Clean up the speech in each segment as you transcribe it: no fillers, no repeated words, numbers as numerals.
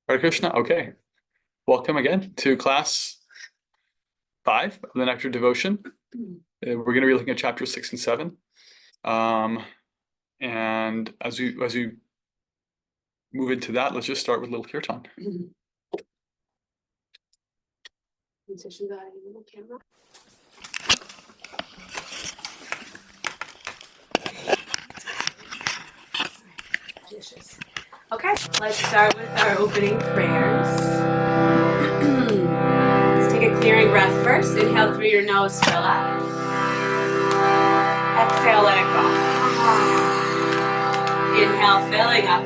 Hare Krishna. Okay. Welcome again to class 5 of the Nectar Devotion. We're going to be looking at chapters 6 and 7. And as we move into that, let's just start with a little kirtan. Okay, let's start with our opening prayers. Let's take a clearing breath first. Inhale through your nose, fill up. Exhale, let it go. Inhale, filling up.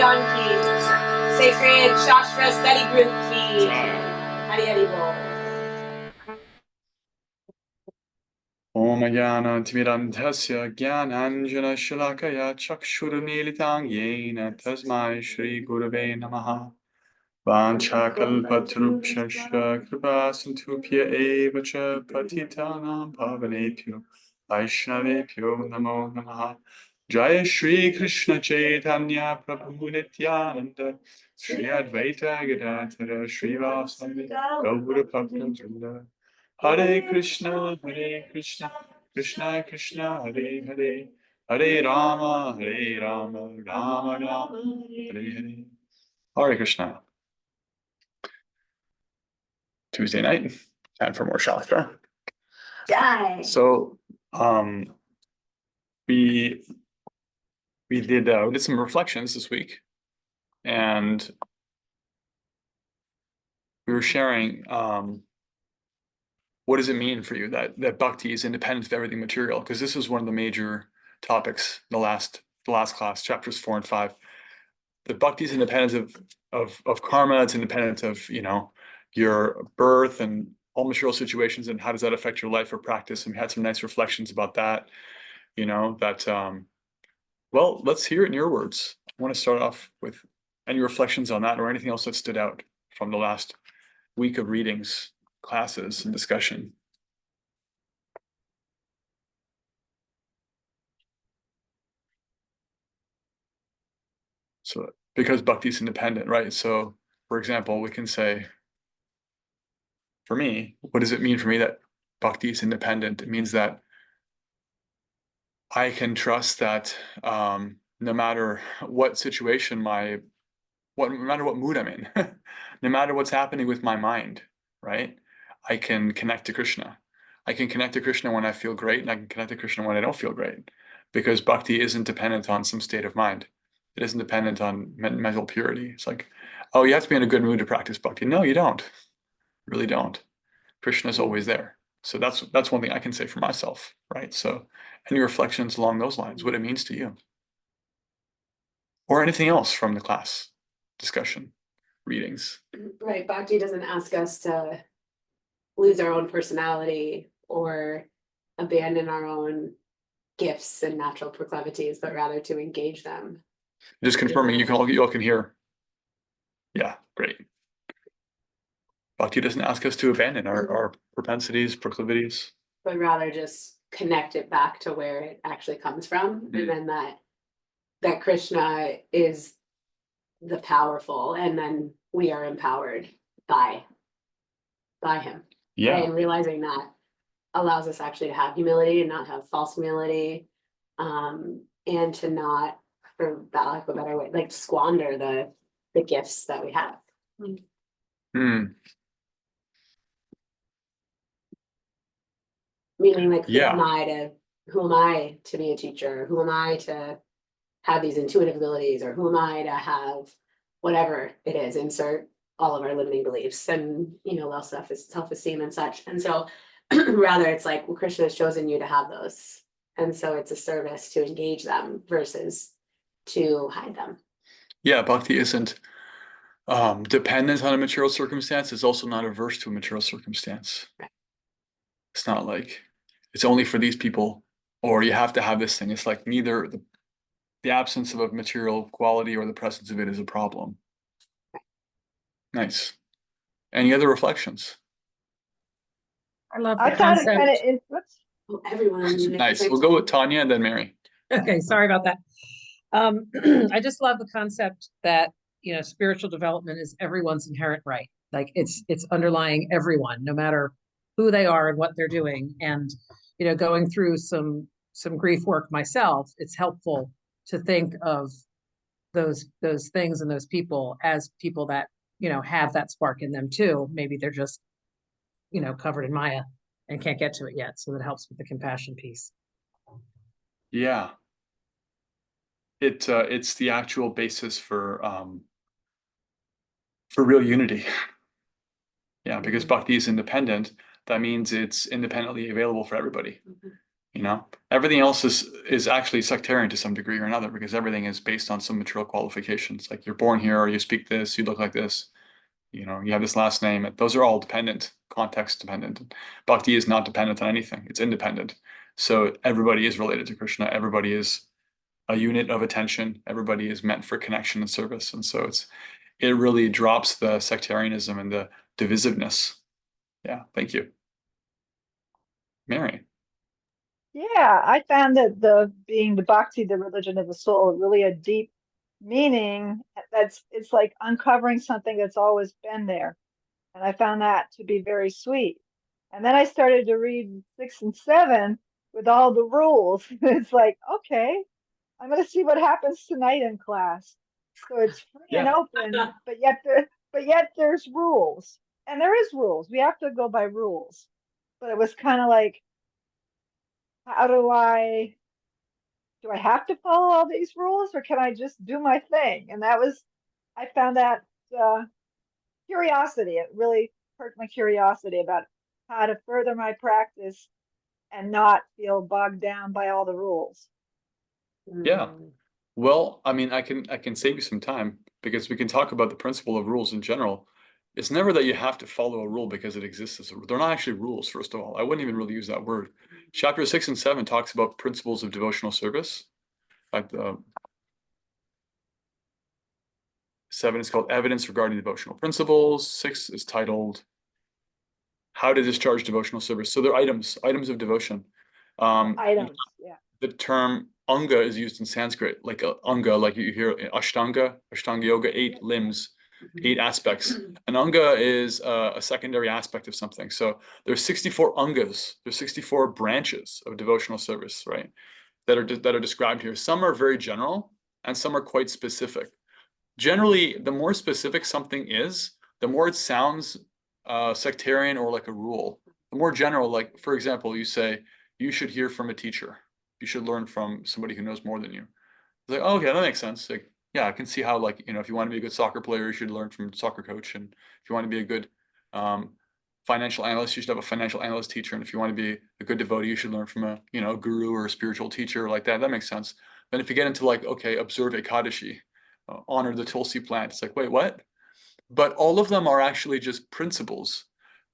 Bhagwan ki. Sacred Shastra Study Group ki. Hari Hari Bol. Om Jnana-timirandhasya Jnananjana-shalakaya Chakshurmilitam Yena Tasmai Shri Gurave Namaha Vanchakalpatarubhasya Kripa Sindhubhya Eva Cha Patitanam Pavanebhyo Vaishnavebhyo Namo Namaha Jaya Shri Krishna Chaitanya Prabhu Nityananda Shri Advaita Gadadhara Shri Vasami Gaura Bhakta Hare Krishna, Krishna Krishna, Hare Hare, Hare Rama, Rama Rama, Hare Hare. Hare Krishna. Tuesday night, time for more Shastra. Jai. So, we did some reflections this week, and we were sharing what does it mean for you that bhakti is independent of everything material? Because this is one of the major topics in the last class, chapters 4 and 5. The bhakti is independent of karma. It's independent of your birth and all material situations, and how does that affect your life or practice? And we had some nice reflections about that. Well, let's hear it in your words. I want to start off with any reflections on that or anything else that stood out from the last week of readings, classes, and discussion. So because bhakti is independent, right? So for example, we can say, for me, what does it mean for me that bhakti is independent? It means that I can trust that no matter what situation no matter what mood I'm in, no matter what's happening with my mind, right? I can connect to Krishna. I can connect to Krishna when I feel great, and I can connect to Krishna when I don't feel great, because bhakti isn't dependent on some state of mind. It isn't dependent on mental purity. It's like, oh, you have to be in a good mood to practice bhakti. No, you don't. Really don't. Krishna is always there. So that's one thing I can say for myself, right? So any reflections along those lines, what it means to you, or anything else from the class discussion, readings. Right, bhakti doesn't ask us to lose our own personality or abandon our own gifts and natural proclivities, but rather to engage them. Just confirming, you all can hear. Yeah, great. Bhakti doesn't ask us to abandon our propensities, proclivities, but rather just connect it back to where it actually comes from, and then that Krishna is the powerful, and then we are empowered by him. Yeah. And realizing that allows us actually to have humility and not have false humility, and to not, for lack of a better way, like squander the gifts that we have. Meaning, like, who am I to be a teacher? Who am I to have these intuitive abilities, or who am I to have whatever it is, insert all of our limiting beliefs and low self-esteem and such. And so rather it's like, well, Krishna has chosen you to have those, and so it's a service to engage them versus to hide them. Yeah, bhakti isn't dependent on a material circumstance. It's also not averse to a material circumstance. Right. It's not like it's only for these people, or you have to have this thing. It's like neither the absence of a material quality or the presence of it is a problem. Nice. Any other reflections? I love I the found it kind of concept. Well, everyone. Nice. We'll go with Tanya and then Mary. Okay, sorry about that. I just love the concept that spiritual development is everyone's inherent right. Like it's underlying everyone, no matter who they are and what they're doing. And going through some grief work myself, it's helpful to think of those things and those people as people that have that spark in them too. Maybe they're just covered in Maya and can't get to it yet. So that helps with the compassion piece. Yeah. It's the actual basis for real unity. Yeah, because bhakti is independent. That means it's independently available for everybody. You know, everything else is actually sectarian to some degree or another, because everything is based on some material qualifications. Like you're born here, or you speak this, you look like this, you know, you have this last name. Those are all dependent, context dependent. Bhakti is not dependent on anything. It's independent. So everybody is related to Krishna. Everybody is a unit of attention. Everybody is meant for connection and service. And so it really drops the sectarianism and the divisiveness. Yeah, thank you. Mary. Yeah, I found that the bhakti, the religion of the soul, really a deep meaning. It's like uncovering something that's always been there. And I found that to be very sweet. And then I started to read 6 and 7 with all the rules. It's like, okay, I'm going to see what happens tonight in class. So it's free and Yeah. open, but yet there's rules, and there is rules. We have to go by rules. But it was kind of like, how do I have to follow all these rules, or can I just do my thing? And I found that uh, curiosity. It really perked my curiosity about how to further my practice and not feel bogged down by all the rules. Yeah. Well, I mean, I can save you some time, because we can talk about the principle of rules in general. It's never that you have to follow a rule because it exists as a rule. They're not actually rules, first of all. I wouldn't even really use that word. Chapter 6 and 7 talks about principles of devotional service. Like the 7 is called Evidence Regarding Devotional Principles. 6 is titled How to Discharge Devotional Service. So they're items of devotion. Items, yeah. The term anga is used in Sanskrit, like anga, like you hear Ashtanga yoga, 8 limbs, 8 aspects. An anga is a secondary aspect of something. So there's 64 angas, there's 64 branches of devotional service, right? That are described here. Some are very general, and some are quite specific. Generally, the more specific something is, the more it sounds sectarian or like a rule. The more general, like for example, you say you should hear from a teacher. You should learn from somebody who knows more than you. It's like, oh, okay, that makes sense. Like, yeah, I can see how, like, if you want to be a good soccer player, you should learn from a soccer coach. And if you want to be a good financial analyst, you should have a financial analyst teacher. And if you want to be a good devotee, you should learn from a guru or a spiritual teacher like that. That makes sense. Then if you get into like, okay, observe Ekadashi, honor the Tulsi plant, it's like, wait, what? But all of them are actually just principles.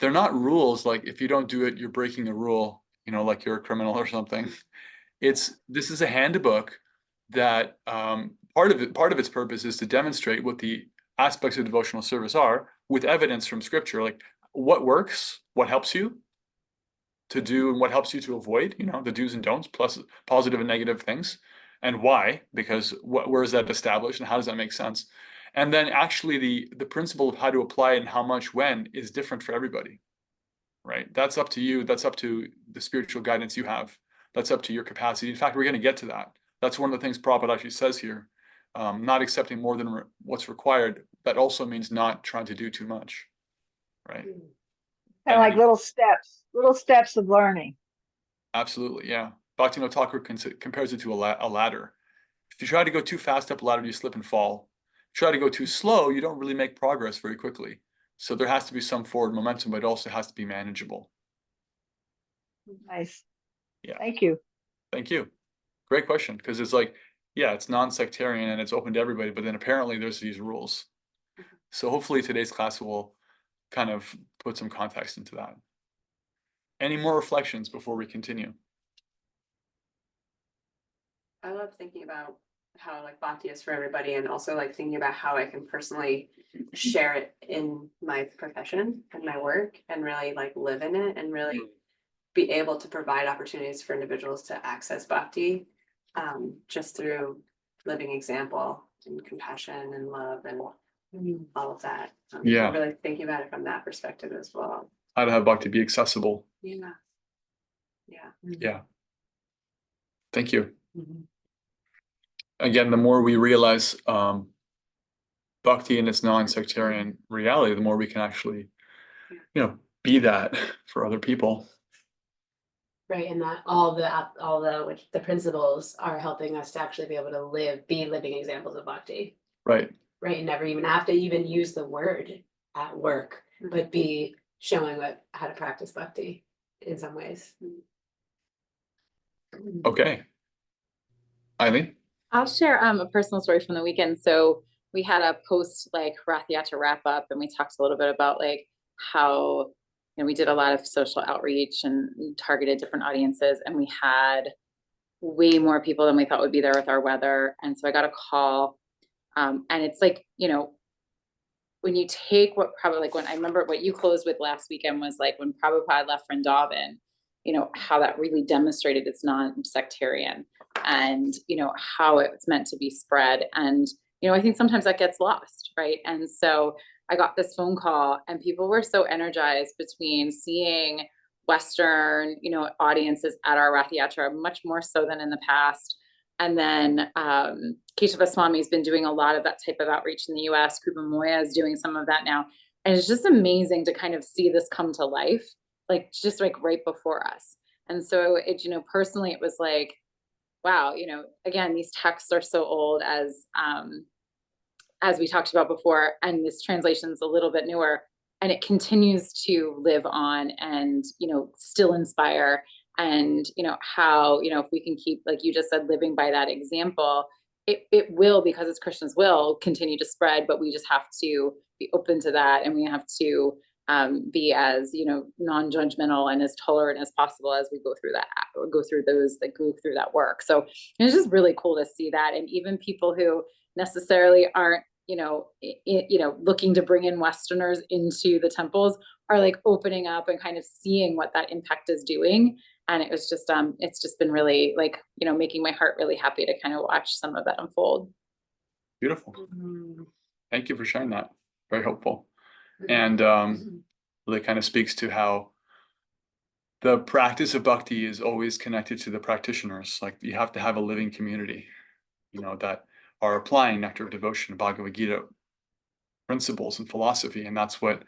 They're not rules. Like if you don't do it, you're breaking a rule, like you're a criminal or something. This is a handbook that part of its purpose is to demonstrate what the aspects of devotional service are with evidence from scripture, like what works, what helps you to do, and what helps you to avoid, the do's and don'ts, plus positive and negative things, and why, because where is that established and how does that make sense? And then actually the principle of how to apply it and how much when is different for everybody, right? That's up to you. That's up to the spiritual guidance you have. That's up to your capacity. In fact, we're going to get to that. That's one of the things Prabhupada actually says here. Not accepting more than what's required. That also means not trying to do too much, right? Kind of like little steps of learning. Absolutely, yeah. Bhaktivinoda Thakur compares it to a ladder. If you try to go too fast up a ladder, you slip and fall. If you try to go too slow, you don't really make progress very quickly. So there has to be some forward momentum, but it also has to be manageable. Nice. Yeah. Thank you. Thank you. Great question, because it's like, yeah, it's non-sectarian and it's open to everybody, but then apparently there's these rules. So hopefully today's class will kind of put some context into that. Any more reflections before we continue? I love thinking about how like bhakti is for everybody, and also like thinking about how I can personally share it in my profession and my work and really like live in it and really be able to provide opportunities for individuals to access bhakti just through living example and compassion and love and all of that. Yeah. I'm really thinking about it from that perspective as well. How to have bhakti be accessible. Yeah. Yeah. Thank you. Again, the more we realize bhakti in its non-sectarian reality, the more we can actually, be that for other people. Right, and that all the principles are helping us to actually be able to be living examples of bhakti. Right. Right, and never even have to even use the word at work, but be showing how to practice bhakti in some ways. Okay. Eileen? I'll share a personal story from the weekend. So we had a post like Rath Yatra wrap up, and we talked a little bit about like how we did a lot of social outreach and targeted different audiences, and we had way more people than we thought would be there with our weather. And so I got a call, and it's like when you take what probably like when I remember what you closed with last weekend was like when Prabhupada left Vrindavan, how that really demonstrated it's non-sectarian and, how it's meant to be spread. And, I think sometimes that gets lost, right? And so I got this phone call and people were so energized between seeing Western, audiences at our Rath Yatra, much more so than in the past. And then Keshava Swami's been doing a lot of that type of outreach in the US. Krupa Moya is doing some of that now. And it's just amazing to kind of see this come to life, like just like right before us. And so it, personally, it was like, wow, again, these texts are so old as we talked about before, and this translation is a little bit newer, and it continues to live on and, still inspire. And, how, if we can keep, like you just said, living by that example, it will, because it's Krishna's will, continue to spread, but we just have to be open to that. And we have to be as, non-judgmental and as tolerant as possible as we go through that, or go through that work. So it's just really cool to see that. And even people who necessarily aren't, looking to bring in Westerners into the temples are like opening up and kind of seeing what that impact is doing. And it was just, it's just been really like, making my heart really happy to kind of watch some of that unfold. Beautiful. Mhm. Thank you for sharing that. Very helpful. Mhm. And really kind of speaks to how the practice of bhakti is always connected to the practitioners. Like you have to have a living community, that are applying nectar of devotion, Bhagavad Gita principles and philosophy, and that's what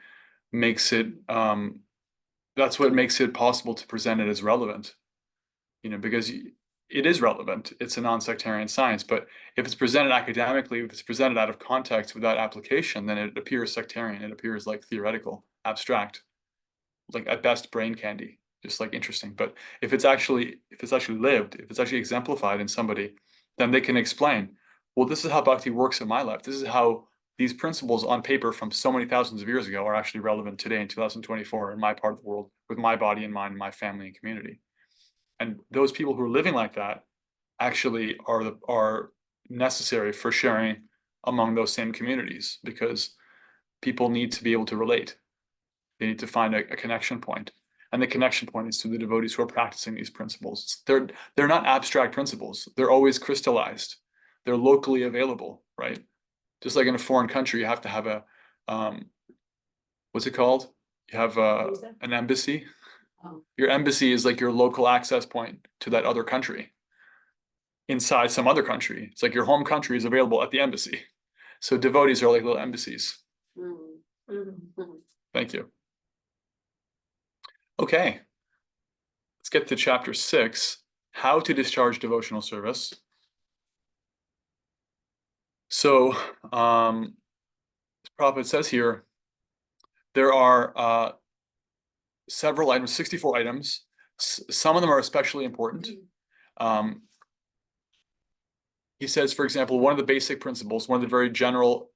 makes it possible to present it as relevant. Because it is relevant. It's a non-sectarian science, but if it's presented academically, if it's presented out of context without application, then it appears sectarian. It appears like theoretical, abstract, like at best brain candy, just like interesting. But if it's actually lived, if it's actually exemplified in somebody, then they can explain, well, this is how bhakti works in my life. This is how these principles on paper from so many thousands of years ago are actually relevant today in 2024 in my part of the world, with my body and mind, my family and community. And those people who are living like that actually are necessary for sharing among those same communities, because people need to be able to relate. They need to find a connection point. And the connection point is to the devotees who are practicing these principles. They're not abstract principles. They're always crystallized. They're locally available, right? Just like in a foreign country, you have to have a, what's it called? You have an embassy. Oh. Your embassy is like your local access point to that other country. Inside some other country, it's like your home country is available at the embassy. So devotees are like little embassies. Mhm. Mhm. Thank you. Okay, let's get to chapter 6, how to discharge devotional service. So, Prabhupada says here, there are several items, 64 items. Some of them are especially important. He says, for example, one of the basic principles, one of the very general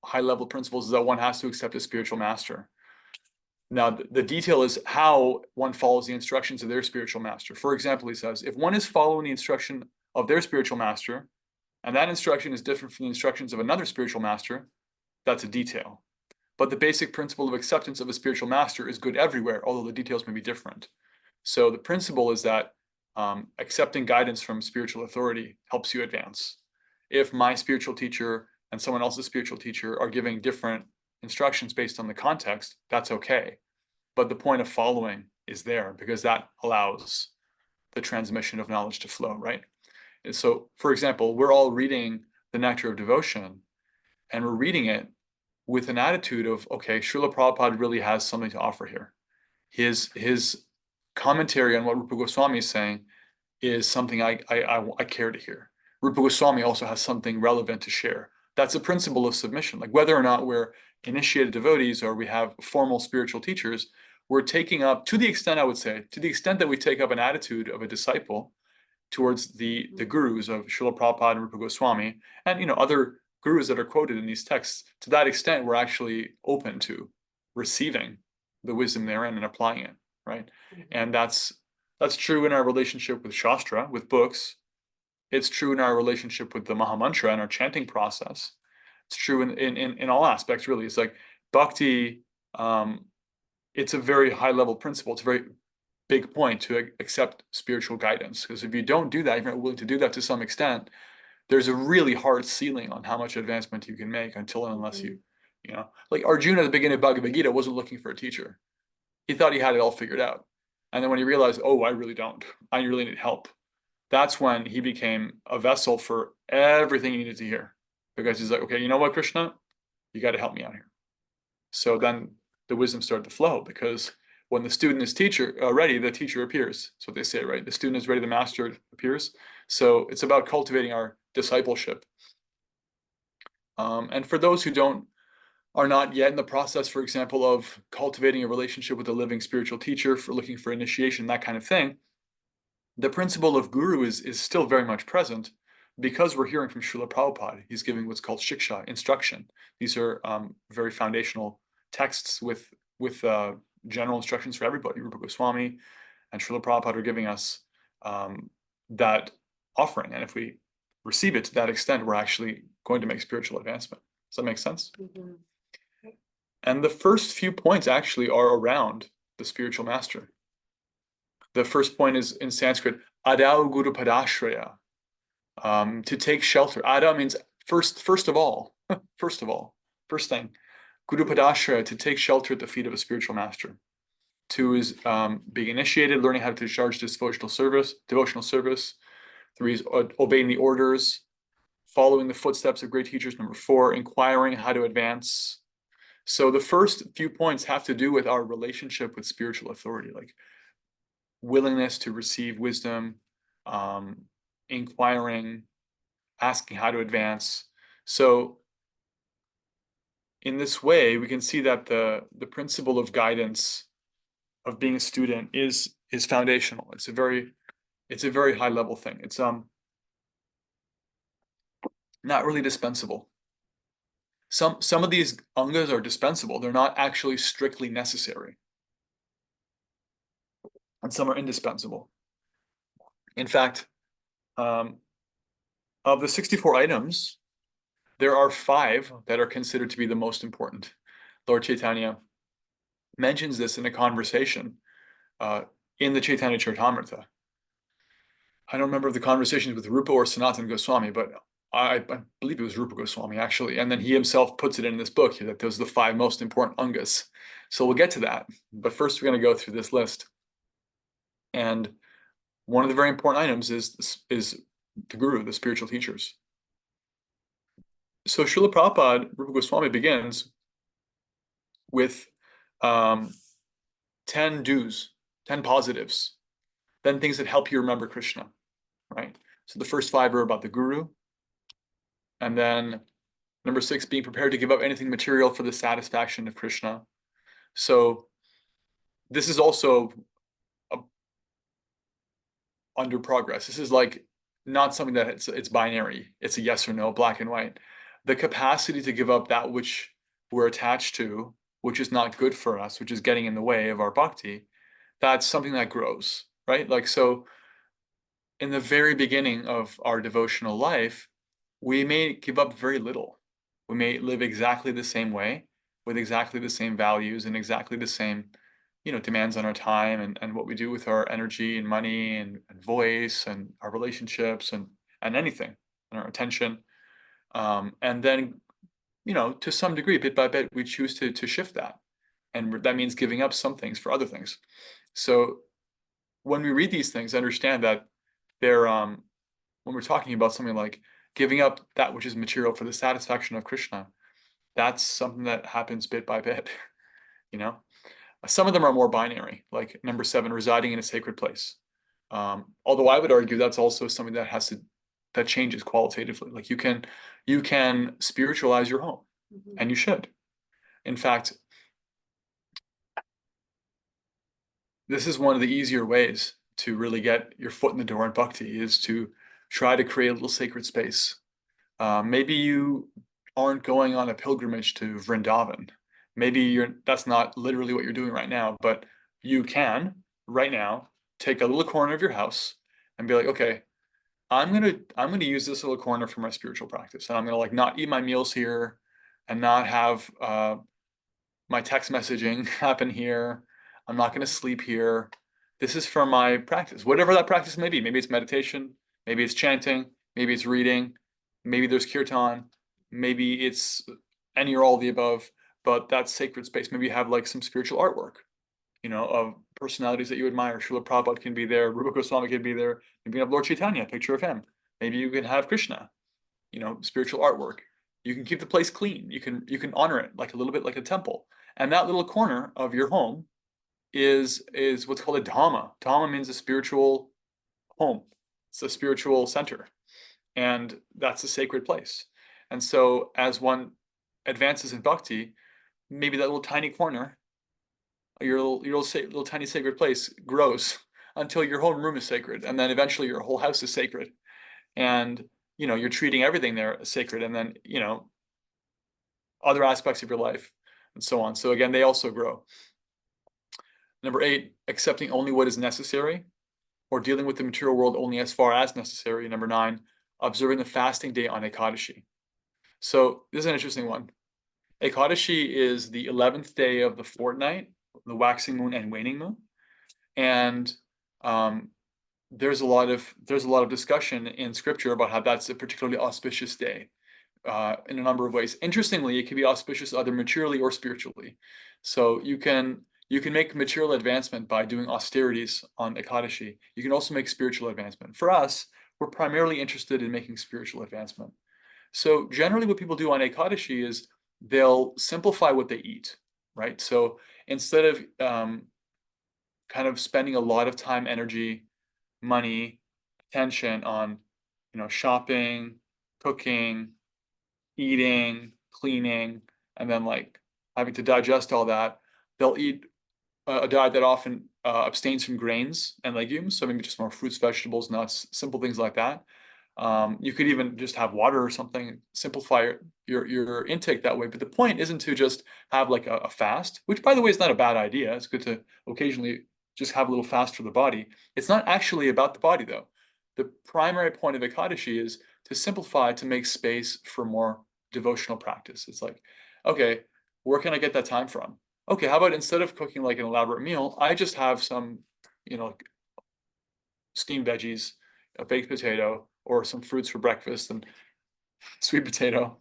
high-level principles is that one has to accept a spiritual master. Now, the detail is how one follows the instructions of their spiritual master. For example, he says, if one is following the instruction of their spiritual master, and that instruction is different from the instructions of another spiritual master, that's a detail. But the basic principle of acceptance of a spiritual master is good everywhere, although the details may be different. So the principle is that accepting guidance from spiritual authority helps you advance. If my spiritual teacher and someone else's spiritual teacher are giving different instructions based on the context, that's okay. But the point of following is there because that allows the transmission of knowledge to flow, right? And so, for example, we're all reading the Nectar of Devotion, and we're reading it with an attitude of, okay, Srila Prabhupada really has something to offer here. His commentary on what Rupa Goswami is saying is something I care to hear. Rupa Goswami also has something relevant to share. That's a principle of submission. Like whether or not we're initiated devotees or we have formal spiritual teachers, we're taking up, to the extent I would say, to the extent that we take up an attitude of a disciple, towards the gurus of Srila Prabhupada and Rupa Goswami, and other gurus that are quoted in these texts. To that extent, we're actually open to receiving the wisdom therein and applying it, right? And that's true in our relationship with Shastra, with books. It's true in our relationship with the Mahamantra and our chanting process. It's true in all aspects, really. It's like bhakti, it's a very high level principle. It's a very big point to accept spiritual guidance, because if you don't do that, if you're not willing to do that to some extent, there's a really hard ceiling on how much advancement you can make until and unless like Arjuna at the beginning of Bhagavad Gita wasn't looking for a teacher. He thought he had it all figured out. And then when he realized, oh, I really don't, I really need help, that's when he became a vessel for everything he needed to hear. Because he's like, okay, you know what, Krishna, you got to help me out here. So then the wisdom started to flow, because when the student is ready, the teacher appears. That's what they say, right? The student is ready, the master appears. So it's about cultivating our discipleship. And for those who are not yet in the process, for example, of cultivating a relationship with a living spiritual teacher, for looking for initiation, that kind of thing, the principle of guru is still very much present, because we're hearing from Srila Prabhupada. He's giving what's called shiksha, instruction. These are very foundational texts with general instructions for everybody. Rupa Goswami and Srila Prabhupada are giving us that offering. And if we receive it to that extent, we're actually going to make spiritual advancement. Does that make sense? Mhm. And the first few points actually are around the spiritual master. The first point is in Sanskrit, adau guru padashraya, to take shelter. Ada means first of all, first thing. Guru padashraya, to take shelter at the feet of a spiritual master. 2 is being initiated, learning how to discharge this devotional service. 3 is obeying the orders, following the footsteps of great teachers. Number 4, inquiring how to advance. So the first few points have to do with our relationship with spiritual authority, like willingness to receive wisdom, inquiring, asking how to advance. So in this way, we can see that the principle of guidance, of being a student, is foundational. It's a very high level thing. It's not really dispensable. Some of these angas are dispensable. They're not actually strictly necessary. And some are indispensable. In fact, of the 64 items, there are 5 that are considered to be the most important. Lord Chaitanya mentions this in a conversation in the Chaitanya Charitamrita. I don't remember if the conversations with Rupa or Sanatana Goswami, but I believe it was Rupa Goswami, actually. And then he himself puts it in this book here, that those are the 5 most important angas. So we'll get to that. But first, we're going to go through this list. And one of the very important items is the guru, the spiritual teachers. So Srila Prabhupada, Rupa Goswami, begins with 10 do's, 10 positives, then things that help you remember Krishna, right? So the first 5 are about the guru. And then number 6, being prepared to give up anything material for the satisfaction of Krishna. So this is also under progress. This is like not something that it's binary. It's a yes or no, black and white. The capacity to give up that which we're attached to, which is not good for us, which is getting in the way of our bhakti, that's something that grows, right? Like, so in the very beginning of our devotional life, we may give up very little. We may live exactly the same way, with exactly the same values and exactly the same, demands on our time and what we do with our energy and money and voice and our relationships and anything, and our attention. And then, to some degree, bit by bit, we choose to shift that. And that means giving up some things for other things. So when we read these things, understand that they're, when we're talking about something like giving up that which is material for the satisfaction of Krishna, that's something that happens bit by bit, Some of them are more binary, like number 7, residing in a sacred place. Although I would argue that's also something that changes qualitatively. Like you can spiritualize your home, and you should. In fact, this is one of the easier ways to really get your foot in the door in bhakti is to try to create a little sacred space. Maybe you aren't going on a pilgrimage to Vrindavan. Maybe that's not literally what you're doing right now, but you can right now take a little corner of your house and be like, okay, I'm gonna use this little corner for my spiritual practice, and I'm gonna like not eat my meals here, and not have my text messaging happen here. I'm not gonna sleep here. This is for my practice, whatever that practice may be. Maybe it's meditation, maybe it's chanting, maybe it's reading, maybe there's kirtan, maybe it's any or all of the above. But that's sacred space. Maybe you have like some spiritual artwork, of personalities that you admire. Srila Prabhupada can be there. Rupa Goswami can be there. Maybe you have Lord Chaitanya, a picture of him. Maybe you can have Krishna, spiritual artwork. You can keep the place clean. You can honor it like a little bit like a temple. And that little corner of your home is what's called a dhamma. Dhamma means a spiritual home. It's a spiritual center. And that's a sacred place. And so as one advances in bhakti, maybe that little tiny corner, your little tiny sacred place grows until your whole room is sacred, and then eventually your whole house is sacred, and you're treating everything there as sacred, and then other aspects of your life and so on. So again, they also grow. Number 8, accepting only what is necessary, or dealing with the material world only as far as necessary. Number 9, observing the fasting day on Ekadashi. So this is an interesting one. Ekadashi is the 11th day of the fortnight, the waxing moon and waning moon, and there's a lot of discussion in scripture about how that's a particularly auspicious day in a number of ways. Interestingly, it can be auspicious either materially or spiritually. So you can make material advancement by doing austerities on Ekadashi. You can also make spiritual advancement. For us, we're primarily interested in making spiritual advancement. So generally what people do on Ekadashi is they'll simplify what they eat, right? So instead of kind of spending a lot of time, energy, money, attention on, shopping, cooking, eating, cleaning, and then like having to digest all that, they'll eat a diet that often abstains from grains and legumes. So maybe just more fruits, vegetables, nuts, simple things like that. You could even just have water or something, simplify your intake that way. But the point isn't to just have like a fast, which by the way is not a bad idea. It's good to occasionally just have a little fast for the body. It's not actually about the body though. The primary point of Ekadashi is to simplify, to make space for more devotional practice. It's like, okay, where can I get that time from? Okay, how about instead of cooking like an elaborate meal, I just have some, like steamed veggies, a baked potato, or some fruits for breakfast and sweet potato.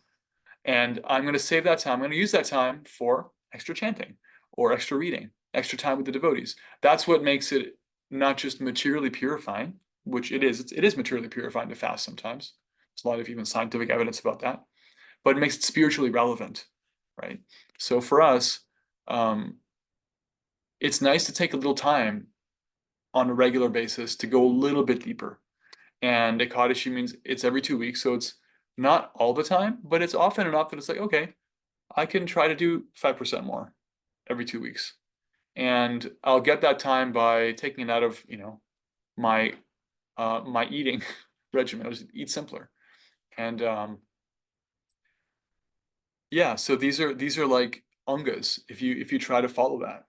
And I'm going to save that time. I'm going to use that time for extra chanting or extra reading, extra time with the devotees. That's what makes it not just materially purifying, which it is. It is materially purifying to fast sometimes. There's a lot of even scientific evidence about that. But it makes it spiritually relevant, right? So for us, it's nice to take a little time on a regular basis to go a little bit deeper. And Ekadashi means it's every 2 weeks, so it's not all the time, but it's often enough that it's like, okay, I can try to do 5% more every 2 weeks. And I'll get that time by taking it out of, my my eating regimen. I'll just eat simpler. And yeah, so these are like ungas if you try to follow that.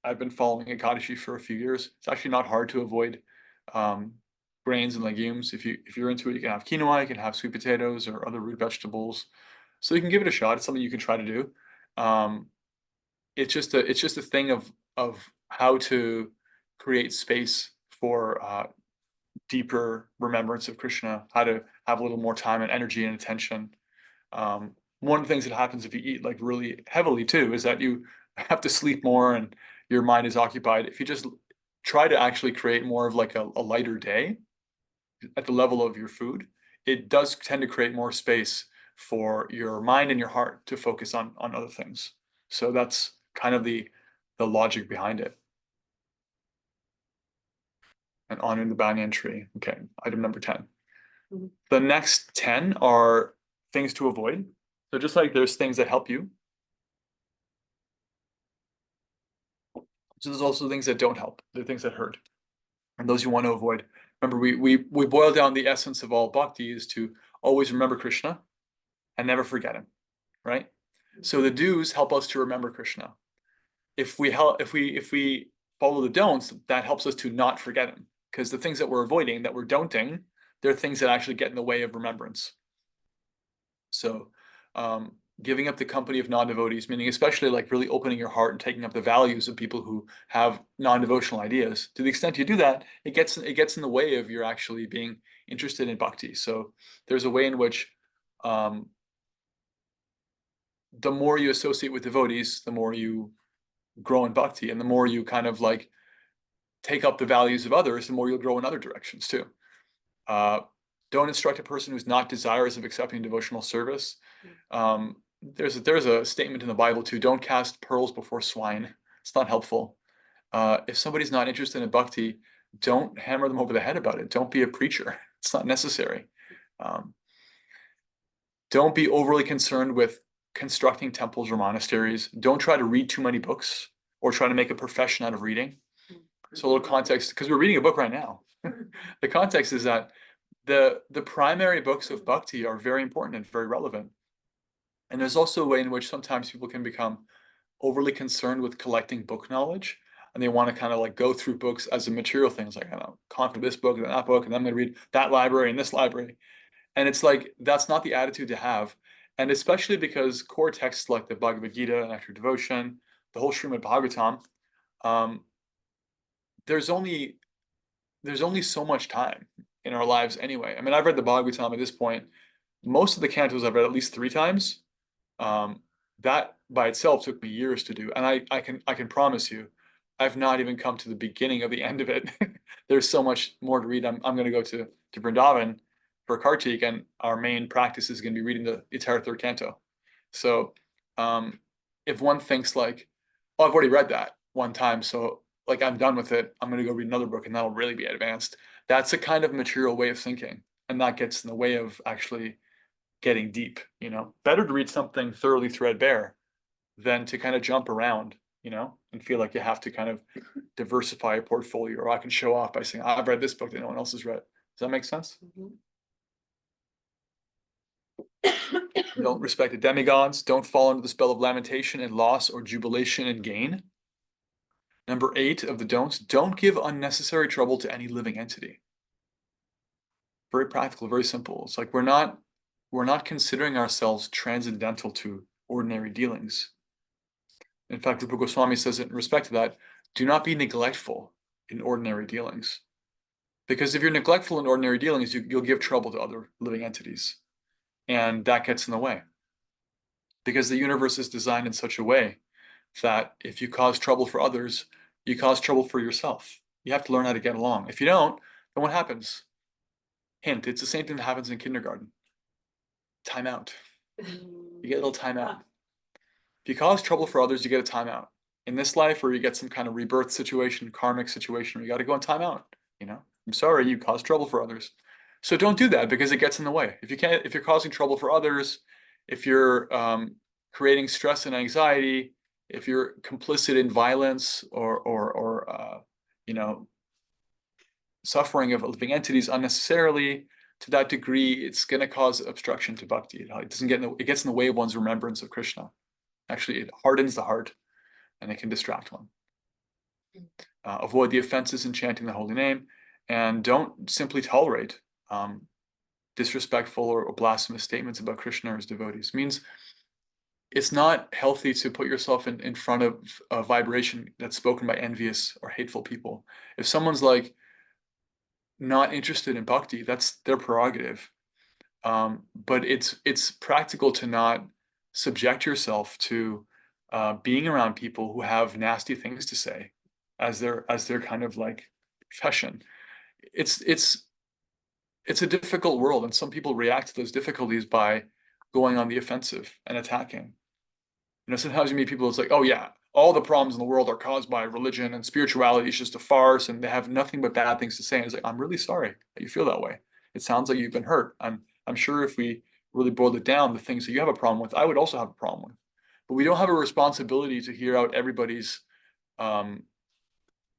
I've been following Ekadashi for a few years. It's actually not hard to avoid grains and legumes. If you're into it, you can have quinoa, you can have sweet potatoes or other root vegetables. So you can give it a shot. It's something you can try to do. It's just a thing of how to create space for deeper remembrance of Krishna, how to have a little more time and energy and attention. One of the things that happens if you eat like really heavily too is that you have to sleep more and your mind is occupied. If you just try to actually create more of like a lighter day at the level of your food, it does tend to create more space for your mind and your heart to focus on other things. So that's kind of the logic behind it. And honoring the banyan tree. Okay, item number 10. Mhm. The next 10 are things to avoid. So just like there's things that help you, so there's also things that don't help. There are things that hurt. and those you want to avoid. Remember, we boil down the essence of all bhakti is to always remember Krishna and never forget him, right? So the do's help us to remember Krishna. If we follow the don'ts, that helps us to not forget him. Because the things that we're avoiding, that we're don'ting, they're things that actually get in the way of remembrance. So giving up the company of non-devotees, meaning especially like really opening your heart and taking up the values of people who have non-devotional ideas. To the extent you do that, it gets in the way of your actually being interested in bhakti. So there's a way in which the more you associate with devotees, the more you grow in bhakti, and the more you kind of like take up the values of others, the more you'll grow in other directions too. Don't instruct a person who's not desirous of accepting devotional service. There's a statement in the Bible too, don't cast pearls before swine. It's not helpful. If somebody's not interested in bhakti, don't hammer them over the head about it. Don't be a preacher. It's not necessary. Don't be overly concerned with constructing temples or monasteries. Don't try to read too many books or try to make a profession out of reading. So a little context, because we're reading a book right now. The context is that the primary books of bhakti are very important and very relevant. And there's also a way in which sometimes people can become overly concerned with collecting book knowledge, and they want to kind of like go through books as a material thing. It's like, I don't know, conquer this book and that book, and I'm going to read that library and this library. And it's like, that's not the attitude to have. And especially because core texts like the Bhagavad Gita and Nectar Devotion, the whole Srimad Bhagavatam, there's only so much time in our lives anyway. I mean, I've read the Bhagavatam at this point. Most of the cantos I've read at least 3 times. That by itself took me years to do, and I can promise you, I've not even come to the beginning of the end of it. There's so much more to read. I'm going to go to Vrindavan for Kartik, and our main practice is going to be reading the entire third canto. So if one thinks like, oh, I've already read that one time, so like I'm done with it, I'm going to go read another book and that'll really be advanced. That's a kind of material way of thinking, and that gets in the way of actually getting deep. Better to read something thoroughly threadbare than to kind of jump around, and feel like you have to kind of diversify your portfolio, or I can show off by saying, I've read this book that no one else has read. Does that make sense? Don't respect the demigods. Don't fall under the spell of lamentation and loss or jubilation and gain. Number 8 of the don'ts, don't give unnecessary trouble to any living entity. Very practical, very simple. It's like we're not considering ourselves transcendental to ordinary dealings. In fact, Rupa Goswami says it in respect to that, do not be neglectful in ordinary dealings. Because if you're neglectful in ordinary dealings, you'll give trouble to other living entities. And that gets in the way. Because the universe is designed in such a way that if you cause trouble for others, you cause trouble for yourself. You have to learn how to get along. If you don't, then what happens? Hint, it's the same thing that happens in kindergarten. Time out. You get a little time out. If you cause trouble for others, you get a timeout. In this life, or you get some kind of rebirth situation, karmic situation, where you got to go on timeout. I'm sorry, you caused trouble for others. So don't do that, because it gets in the way. If you're causing trouble for others, if you're creating stress and anxiety, if you're complicit in violence or suffering of living entities unnecessarily, to that degree, it's going to cause obstruction to bhakti. It gets in the way of one's remembrance of Krishna. Actually, it hardens the heart, and it can distract one. Avoid the offenses in chanting the holy name, and don't simply tolerate disrespectful or blasphemous statements about Krishna or his devotees. It means it's not healthy to put yourself in front of a vibration that's spoken by envious or hateful people. If someone's like not interested in bhakti, that's their prerogative. But it's practical to not subject yourself to being around people who have nasty things to say as their kind of like profession. It's a difficult world, and some people react to those difficulties by going on the offensive and attacking. Sometimes you meet people, it's like, oh yeah, all the problems in the world are caused by religion, and spirituality is just a farce, and they have nothing but bad things to say. And it's like, I'm really sorry that you feel that way. It sounds like you've been hurt. I'm sure if we really boiled it down, the things that you have a problem with, I would also have a problem with. But we don't have a responsibility to hear out everybody's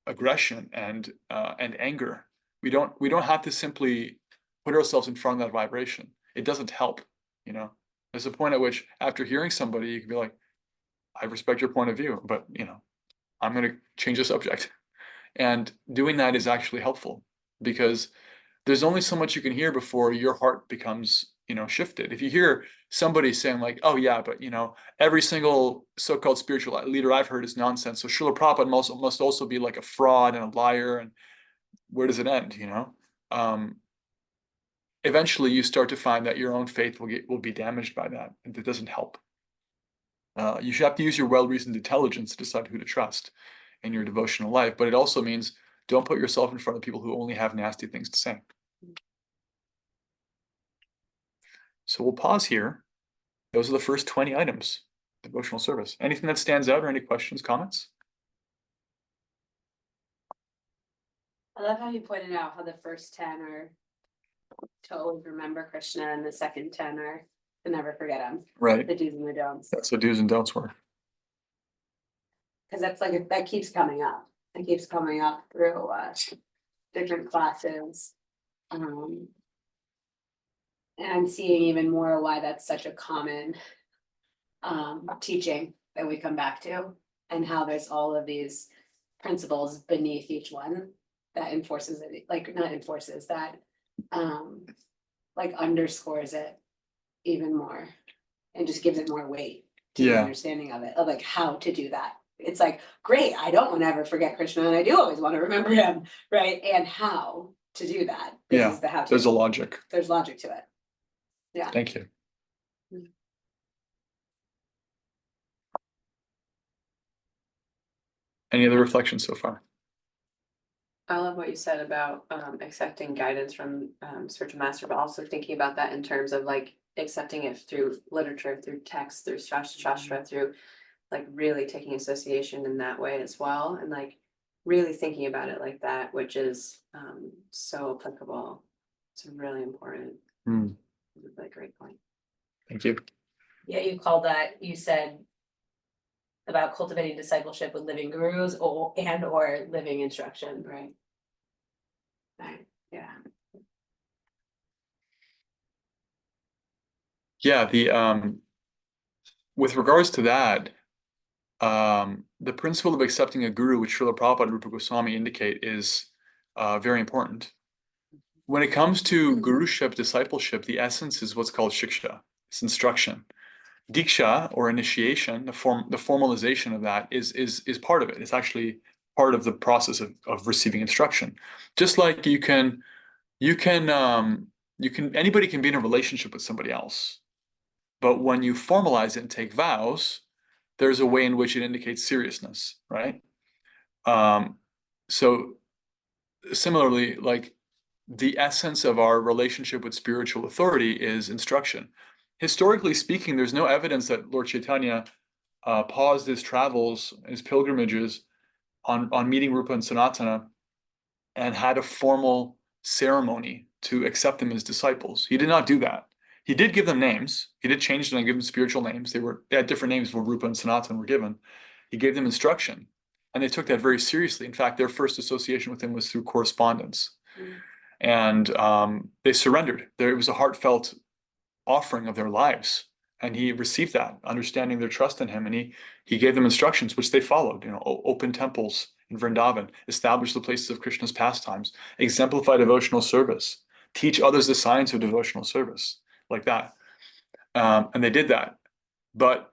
aggression and anger. We don't have to simply put ourselves in front of that vibration. It doesn't help, you know. There's a point at which, after hearing somebody, you can be like, I respect your point of view, but you know, I'm going to change the subject. And doing that is actually helpful, because there's only so much you can hear before your heart becomes, you know, shifted. If you hear somebody saying like, oh yeah, but you know, every single so-called spiritual leader I've heard is nonsense, so Srila Prabhupada must also be like a fraud and a liar, and where does it end, you know? Eventually you start to find that your own faith will be damaged by that, and it doesn't help. You should have to use your well-reasoned intelligence to decide who to trust in your devotional life, but it also means don't put yourself in front of people who only have nasty things to say. So we'll pause here. Those are the first 20 items, devotional service. Anything that stands out, or any questions, comments? I love how you pointed out how the first 10 are to always remember Krishna, and the second 10 are to never forget him. Right. The do's and the don'ts. That's what do's and don'ts were. Because that's like, that keeps coming up. It keeps coming up through different classes. And I'm seeing even more why that's such a common teaching that we come back to, and how there's all of these principles beneath each one that enforces it, like not enforces that, like underscores it even more, and just gives it more weight to the Yeah. understanding of it, of like how to do that. It's like, great, I don't want to ever forget Krishna, and I do always want to remember him, right? And how to do that. This Yeah, is the how to. there's a logic. There's logic to it. Yeah. Thank you. Any other reflections so far? I love what you said about accepting guidance from spiritual master, but also thinking about that in terms of like accepting it through literature, through text, through shastra, through like really taking association in that way as well, and like really thinking about it like that, which is so applicable. It's really important. Mm, It's a really great point. thank you. Yeah, you called that, you said about cultivating discipleship with living gurus or living instruction, right? Right, yeah. Yeah, with regards to that, the principle of accepting a guru, which Srila Prabhupada and Rupa Goswami indicate, is very important. When it comes to guruship, discipleship, the essence is what's called shiksha. It's instruction. Diksha, or initiation, the formalization of that is part of it. It's actually part of the process of receiving instruction. Just like anybody can be in a relationship with somebody else, but when you formalize it and take vows, there's a way in which it indicates seriousness, right? So similarly, like the essence of our relationship with spiritual authority is instruction. Historically speaking, there's no evidence that Lord Chaitanya paused his travels, his pilgrimages on meeting Rupa and Sanatana and had a formal ceremony to accept them as disciples. He did not do that. He did give them names. He did change them and give them spiritual names. They had different names where Rupa and Sanatana were given. He gave them instruction, and they took that very seriously. In fact, their first association with him was through correspondence. And they surrendered. It was a heartfelt offering of their lives, and he received that, understanding their trust in him, and he gave them instructions, which they followed. You know, open temples in Vrindavan, establish the places of Krishna's pastimes, exemplify devotional service, teach others the science of devotional service, like that. And they did that, but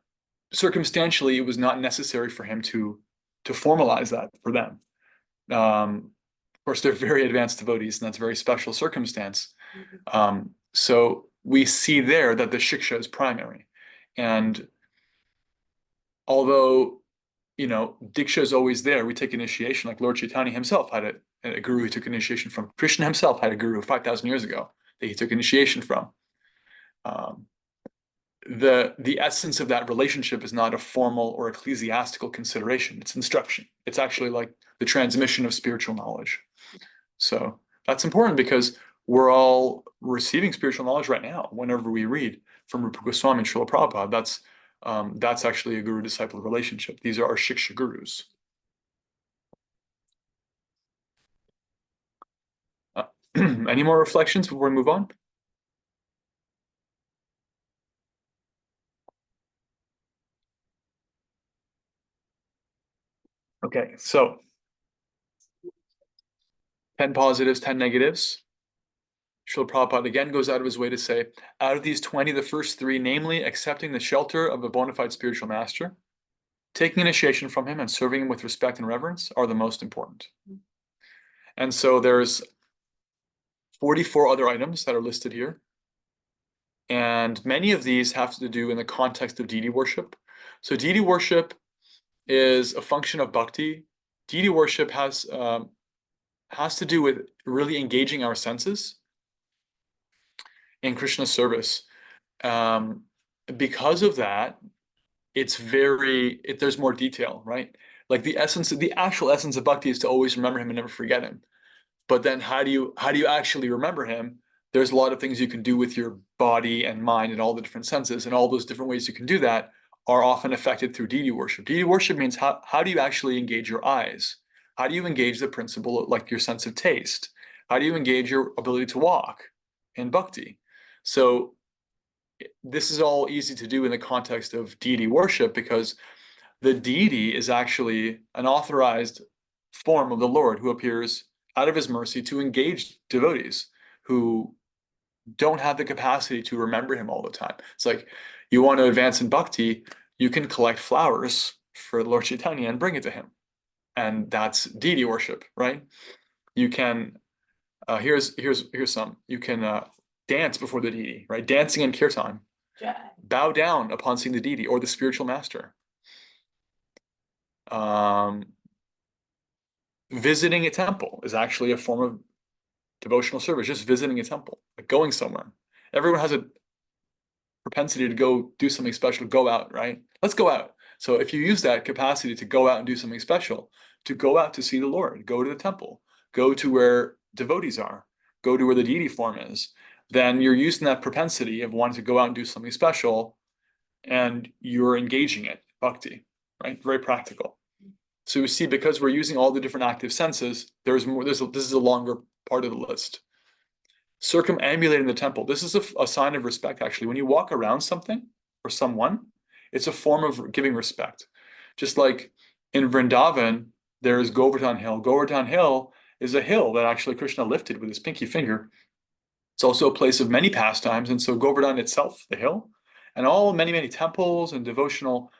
circumstantially, it was not necessary for him to formalize that for them. Of course, they're very advanced devotees, and that's a very special circumstance. So we see there that the shiksha is primary. And although, you know, diksha is always there, we take initiation, like Lord Chaitanya himself had a guru he took initiation from. Krishna himself had a guru 5,000 years ago that he took initiation from. The essence of that relationship is not a formal or ecclesiastical consideration. It's instruction. It's actually like the transmission of spiritual knowledge. So that's important, because we're all receiving spiritual knowledge right now. Whenever we read from Rupa Goswami and Srila Prabhupada, that's actually a guru-disciple relationship. These are our shiksha gurus. Any more reflections before we move on? Okay, so 10 positives, 10 negatives. Srila Prabhupada again goes out of his way to say, out of these 20, the first three, namely accepting the shelter of a bona fide spiritual master, taking initiation from him and serving him with respect and reverence, are the most important. And so there's 44 other items that are listed here. And many of these have to do in the context of deity worship. So deity worship is a function of bhakti. Deity worship has to do with really engaging our senses in Krishna's service. Because of that, there's more detail, right? Like the actual essence of bhakti is to always remember him and never forget him. But then how do you actually remember him? There's a lot of things you can do with your body and mind and all the different senses, and all those different ways you can do that are often affected through deity worship. Deity worship means how do you actually engage your eyes? How do you engage the principle of, like, your sense of taste? How do you engage your ability to walk in bhakti? So this is all easy to do in the context of deity worship, because the deity is actually an authorized form of the Lord who appears out of his mercy to engage devotees who don't have the capacity to remember him all the time. It's like, you want to advance in bhakti, you can collect flowers for Lord Chaitanya and bring it to him. And that's deity worship, right? You can, here's some. You can dance before the deity, right? Dancing in kirtan. Bow down upon seeing the deity or the spiritual master. Visiting a temple is actually a form of devotional service, just visiting a temple, like going somewhere. Everyone has a propensity to go do something special, go out, right? Let's go out. So if you use that capacity to go out and do something special, to go out to see the Lord, go to the temple, go to where devotees are, go to where the deity form is, then you're using that propensity of wanting to go out and do something special, and you're engaging it, bhakti, right? Very practical. So you see, because we're using all the different active senses, there's more. This is a longer part of the list. Circumambulating the temple. This is a sign of respect, actually. When you walk around something or someone, it's a form of giving respect. Just like in Vrindavan, there is Govardhan Hill. Govardhan Hill is a hill that actually Krishna lifted with his pinky finger. It's also a place of many pastimes, and so Govardhan itself, the hill, and all many temples and devotional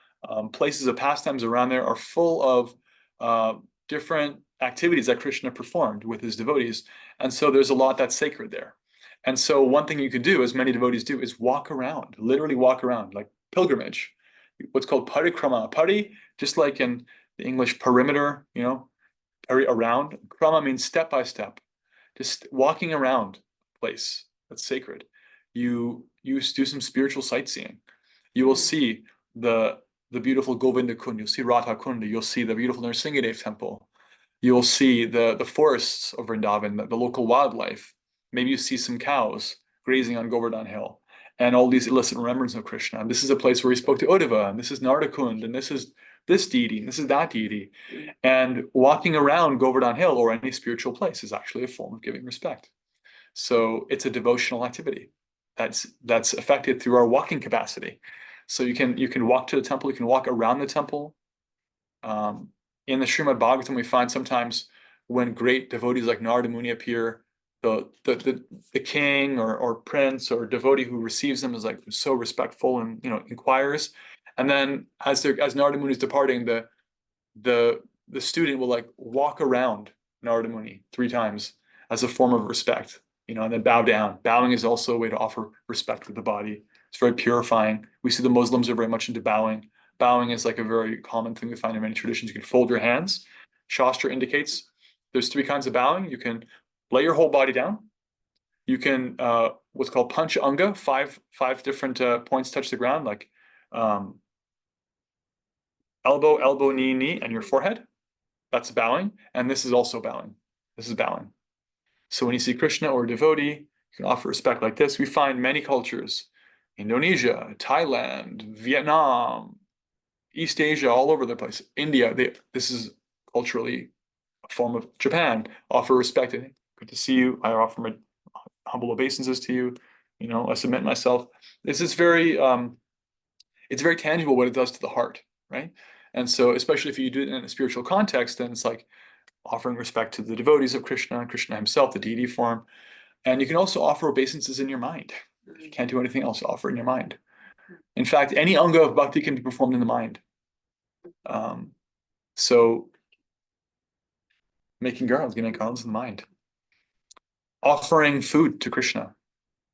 places of pastimes around there are full of different activities that Krishna performed with his devotees, and so there's a lot that's sacred there. And so one thing you can do, as many devotees do, is walk around, literally walk around, like pilgrimage, what's called parikrama. Pari, just like in the English perimeter, around. Krama means step by step, just walking around a place that's sacred. You do some spiritual sightseeing. You will see the beautiful Govinda Kund. You'll see Radha Kunda. You'll see the beautiful Nrsingadev temple. You'll see the forests of Vrindavan, the local wildlife. Maybe you see some cows grazing on Govardhan Hill, and all these illicit remembrances of Krishna. And this is a place where he spoke to Uddhava, and this is Nardakund, and this is this deity, and this is that deity. And walking around Govardhan Hill or any spiritual place is actually a form of giving respect. So it's a devotional activity that's affected through our walking capacity. So you can walk to the temple, you can walk around the temple. In the Srimad Bhagavatam, we find sometimes when great devotees like Narada Muni appear, the king or prince or devotee who receives them is like so respectful and inquires. And then as Narada Muni is departing, the student will like walk around Narada Muni 3 times as a form of respect, and then bow down. Bowing is also a way to offer respect with the body. It's very purifying. We see the Muslims are very much into bowing. Bowing is like a very common thing we find in many traditions. You can fold your hands. Shastra indicates there's 3 kinds of bowing. You can lay your whole body down. You can what's called pancha anga, five different points touch the ground, like elbow, knee, and your forehead. That's bowing, and this is also bowing. This is bowing. So when you see Krishna or a devotee, you can offer respect like this. We find many cultures, Indonesia, Thailand, Vietnam, East Asia, all over the place. India, this is culturally a form of Japan, offer respect Good to see you. I offer my humble obeisances to you. You know, I submit myself. This is very it's very tangible what it does to the heart, right? And so, especially if you do it in a spiritual context, then it's like offering respect to the devotees of Krishna, Krishna himself, the deity form. And you can also offer obeisances in your mind. If you can't do anything else, offer it in your mind. In fact, any anga of bhakti can be performed in the mind. So making garlands, getting garlands in the mind. Offering food to Krishna.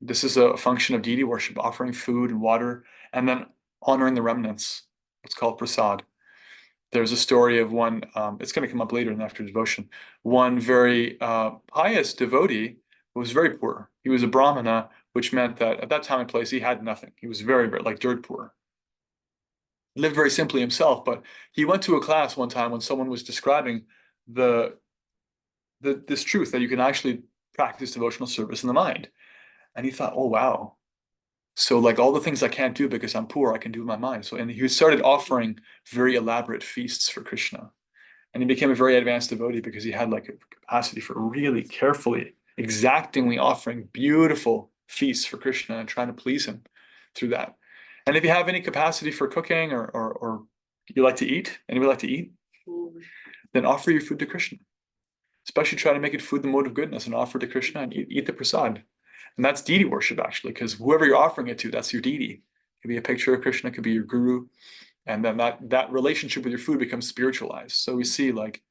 This is a function of deity worship, offering food and water, and then honoring the remnants. It's called prasad. There's a story of one, it's going to come up later in Nectar Devotion, one very pious devotee who was very poor. He was a brahmana, which meant that at that time and place, he had nothing. He was very, very, like dirt poor. Lived very simply himself, but he went to a class one time when someone was describing this truth that you can actually practice devotional service in the mind. And he thought, oh, wow. So like all the things I can't do because I'm poor, I can do in my mind. So, and he started offering very elaborate feasts for Krishna. And he became a very advanced devotee because he had like a capacity for really carefully, exactingly offering beautiful feasts for Krishna and trying to please him through that. And if you have any capacity for cooking or you like to eat, anybody like to eat, then offer your food to Krishna. Especially try to make it food the mode of goodness and offer to Krishna and eat the prasad. And that's deity worship, actually, because whoever you're offering it to, that's your deity. It could be a picture of Krishna, it could be your guru. And then that relationship with your food becomes spiritualized. So we see like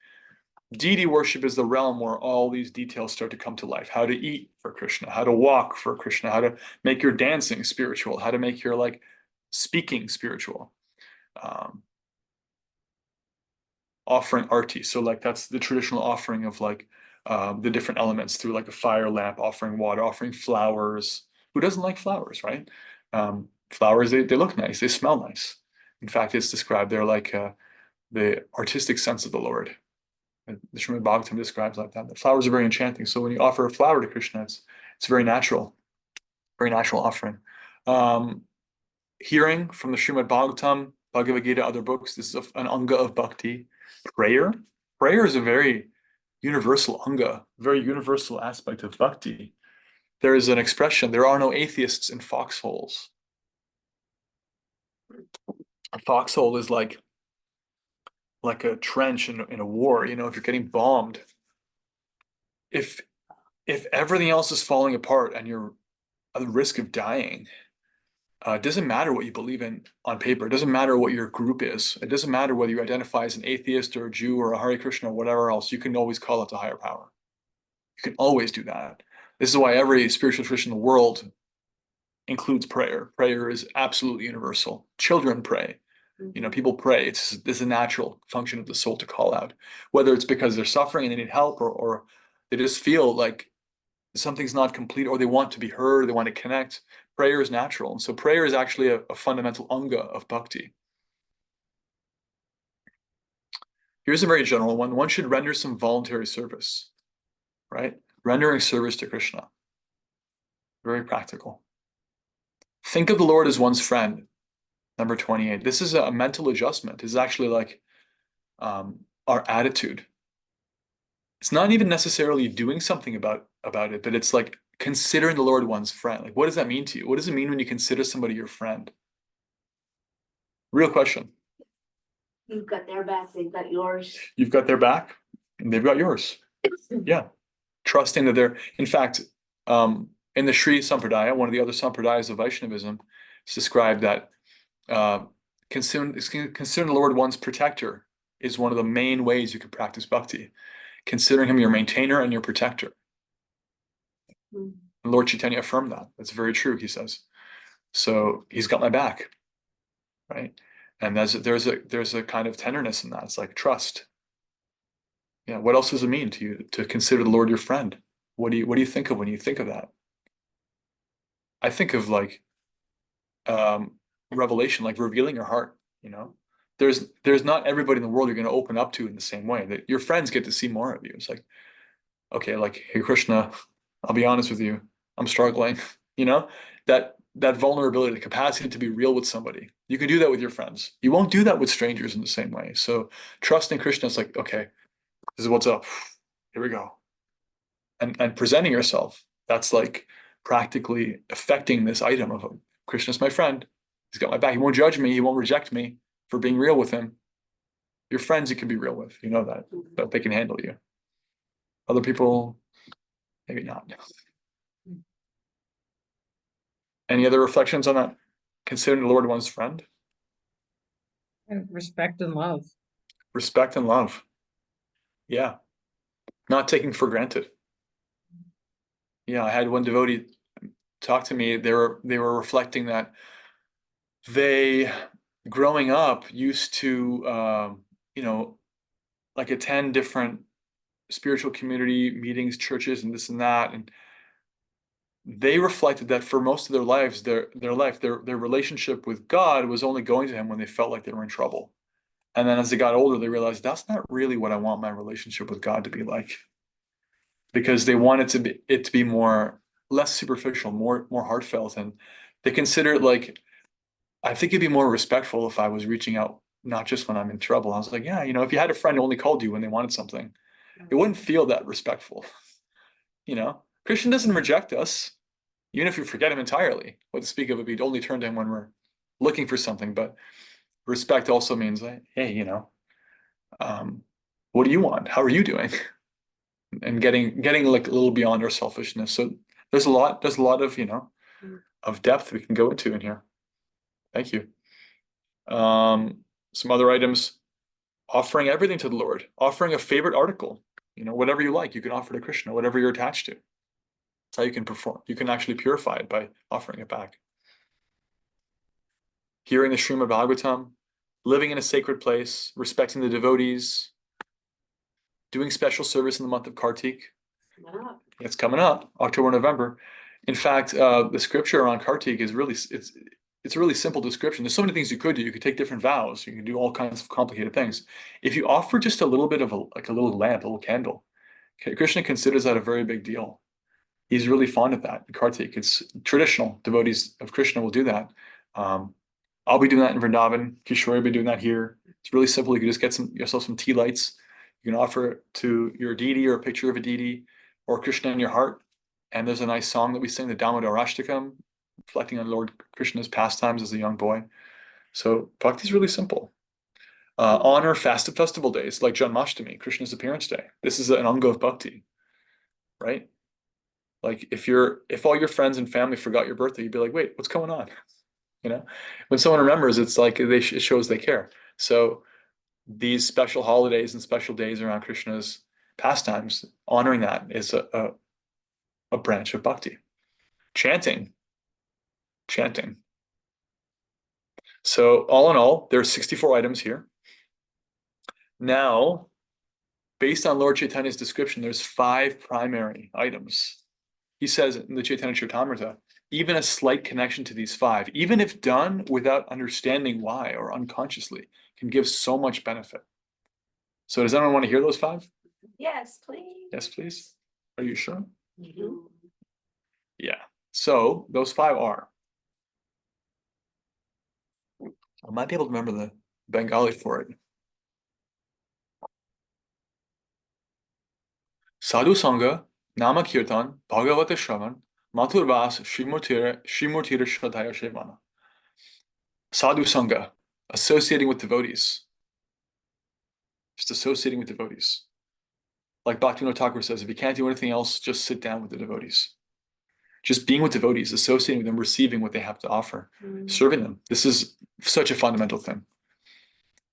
deity worship is the realm where all these details start to come to life. How to eat for Krishna, how to walk for Krishna, how to make your dancing spiritual, how to make your like speaking spiritual. Offering arti. So like that's the traditional offering of like the different elements through like a fire lamp, offering water, offering flowers. Who doesn't like flowers, right? Flowers, they look nice, they smell nice. In fact, it's described they're like the artistic sense of the Lord. And the Srimad Bhagavatam describes like that. The flowers are very enchanting. So when you offer a flower to Krishna, it's very natural offering. Hearing from the Srimad Bhagavatam, Bhagavad Gita, other books, this is an anga of bhakti. Prayer. Prayer is a very universal anga, very universal aspect of bhakti. There is an expression, there are no atheists in foxholes. A foxhole is like a trench in a war, you know, if you're getting bombed. If everything else is falling apart and you're at the risk of dying, it doesn't matter what you believe in on paper. It doesn't matter what your group is. It doesn't matter whether you identify as an atheist or a Jew or a Hare Krishna or whatever else. You can always call it to higher power. You can always do that. This is why every spiritual tradition in the world includes prayer. Prayer is absolutely universal. Children pray. You know, people pray. It's a natural function of the soul to call out, whether it's because they're suffering and they need help or they just feel like something's not complete or they want to be heard, they want to connect. Prayer is natural. And so prayer is actually a fundamental anga of bhakti. Here's a very general one. One should render some voluntary service, right? Rendering service to Krishna. Very practical. Think of the Lord as one's friend. Number 28. This is a mental adjustment. It's actually like our attitude. It's not even necessarily doing something about it, but it's like considering the Lord one's friend. Like, what does that mean to you? What does it mean when you consider somebody your friend? Real question. You've got their back, they've got yours. You've got their back, and they've got yours. Yeah. Trusting that they're, in fact, in the Sri Sampradaya, one of the other Sampradayas of Vaishnavism, it's described that considering the Lord one's protector is one of the main ways you can practice bhakti. Considering him your maintainer and your protector. And Lord Chaitanya affirmed that. That's very true, he says. So he's got my back, right? And there's a kind of tenderness in that. It's like trust. Yeah. What else does it mean to you to consider the Lord your friend? What do you think of when you think of that? I think of like revelation, like revealing your heart. You know, there's not everybody in the world you're going to open up to in the same way. That your friends get to see more of you. It's like, okay, like, hey Krishna, I'll be honest with you, I'm struggling. You know, that vulnerability, the capacity to be real with somebody. You can do that with your friends. You won't do that with strangers in the same way. So trusting Krishna is like, okay, this is what's up. Here we go. and presenting yourself. That's like practically affecting this item of Krishna's my friend. He's got my back. He won't judge me. He won't reject me for being real with him. Your friends you can be real with, you know that they can handle you. Other people, maybe not. Any other reflections on that? Considering the Lord one's friend? And respect and love. Respect and love. Yeah. Not taking for granted. Yeah, I had one devotee talk to me. They were reflecting that they, growing up, used to you know, like attend different spiritual community meetings, churches, and this and that. And they reflected that for most of their lives, their relationship with God was only going to him when they felt like they were in trouble. And then as they got older, they realized that's not really what I want my relationship with God to be like. Because they wanted it to be more less superficial, more heartfelt. And they consider it like, I think it'd be more respectful if I was reaching out not just when I'm in trouble. I was like, yeah, if you had a friend who only called you when they wanted something, it wouldn't feel that respectful. Christian doesn't reject us, even if we forget him entirely. What to speak of it, we'd only turn to him when we're looking for something. But respect also means like, hey, what do you want? How are you doing? And getting like a little beyond our selfishness. So there's a lot of, of depth we can go into in here. Thank you. Some other items, offering everything to the Lord, offering a favorite article, whatever you like, you can offer to Krishna, whatever you're attached to. That's how you can perform. You can actually purify it by offering it back. Hearing the Srimad Bhagavatam, living in a sacred place, respecting the devotees, doing special service in the month of Kartik. It's coming up, October, November. In fact, the scripture around Kartik is really, it's a really simple description. There's so many things you could do. You could take different vows. You can do all kinds of complicated things. If you offer just a little bit of a little lamp, a little candle, Krishna considers that a very big deal. He's really fond of that. Kartik, it's traditional. Devotees of Krishna will do that. I'll be doing that in Vrindavan. Kishore will be doing that here. It's really simple. You can just get yourself some tea lights. You can offer it to your deity or a picture of a deity or Krishna in your heart. And there's a nice song that we sing, the Damodar Ashtakam, reflecting on Lord Krishna's pastimes as a young boy. So bhakti is really simple. Honor fasted festival days like Janmashtami, Krishna's appearance day. This is an anga of bhakti, right? Like if all your friends and family forgot your birthday, you'd be like, wait, what's going on? When someone remembers, it's like it shows they care. So these special holidays and special days around Krishna's pastimes, honoring that is a branch of bhakti. Chanting. So all in all, there are 64 items here. Now, based on Lord Chaitanya's description, there's 5 primary items. He says in the Chaitanya Charitamrita, even a slight connection to these 5, even if done without understanding why or unconsciously, can give so much benefit. So does anyone want to hear those 5? Yes, please. Yes, please. Are you sure? Mm-hmm. Yeah. So those 5 are, I might be able to remember the Bengali for it. Sadhu Sangha, Nama Kirtan, Bhagavata Shravan, Mathur Vas, Shrimurtira Shradhaya Shevana. Sadhu Sangha, associating with devotees. Just associating with devotees. Like Bhaktivinoda Thakur says, if you can't do anything else, just sit down with the devotees. Just being with devotees, associating with them, receiving what they have to offer, serving them. This is such a fundamental thing.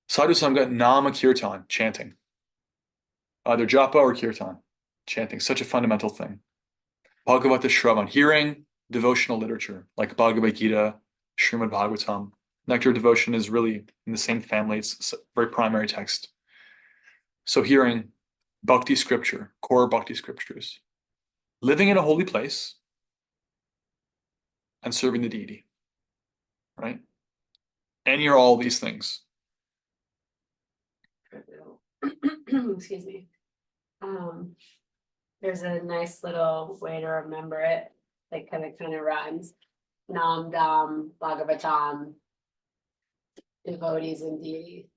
Sadhu Sangha, Nama Kirtan, chanting. Either japa or kirtan, chanting, such a fundamental thing. Bhagavata Shravan, hearing devotional literature, like Bhagavad Gita, Srimad Bhagavatam. Nectar devotion is really in the same family. It's a very primary text. So hearing bhakti scripture, core bhakti scriptures, living in a holy place, and serving the deity, right? And you're all these things. Excuse me. There's a nice little way to remember it, like kind of rhymes. Nam Dam Bhagavatam, devotees and deity.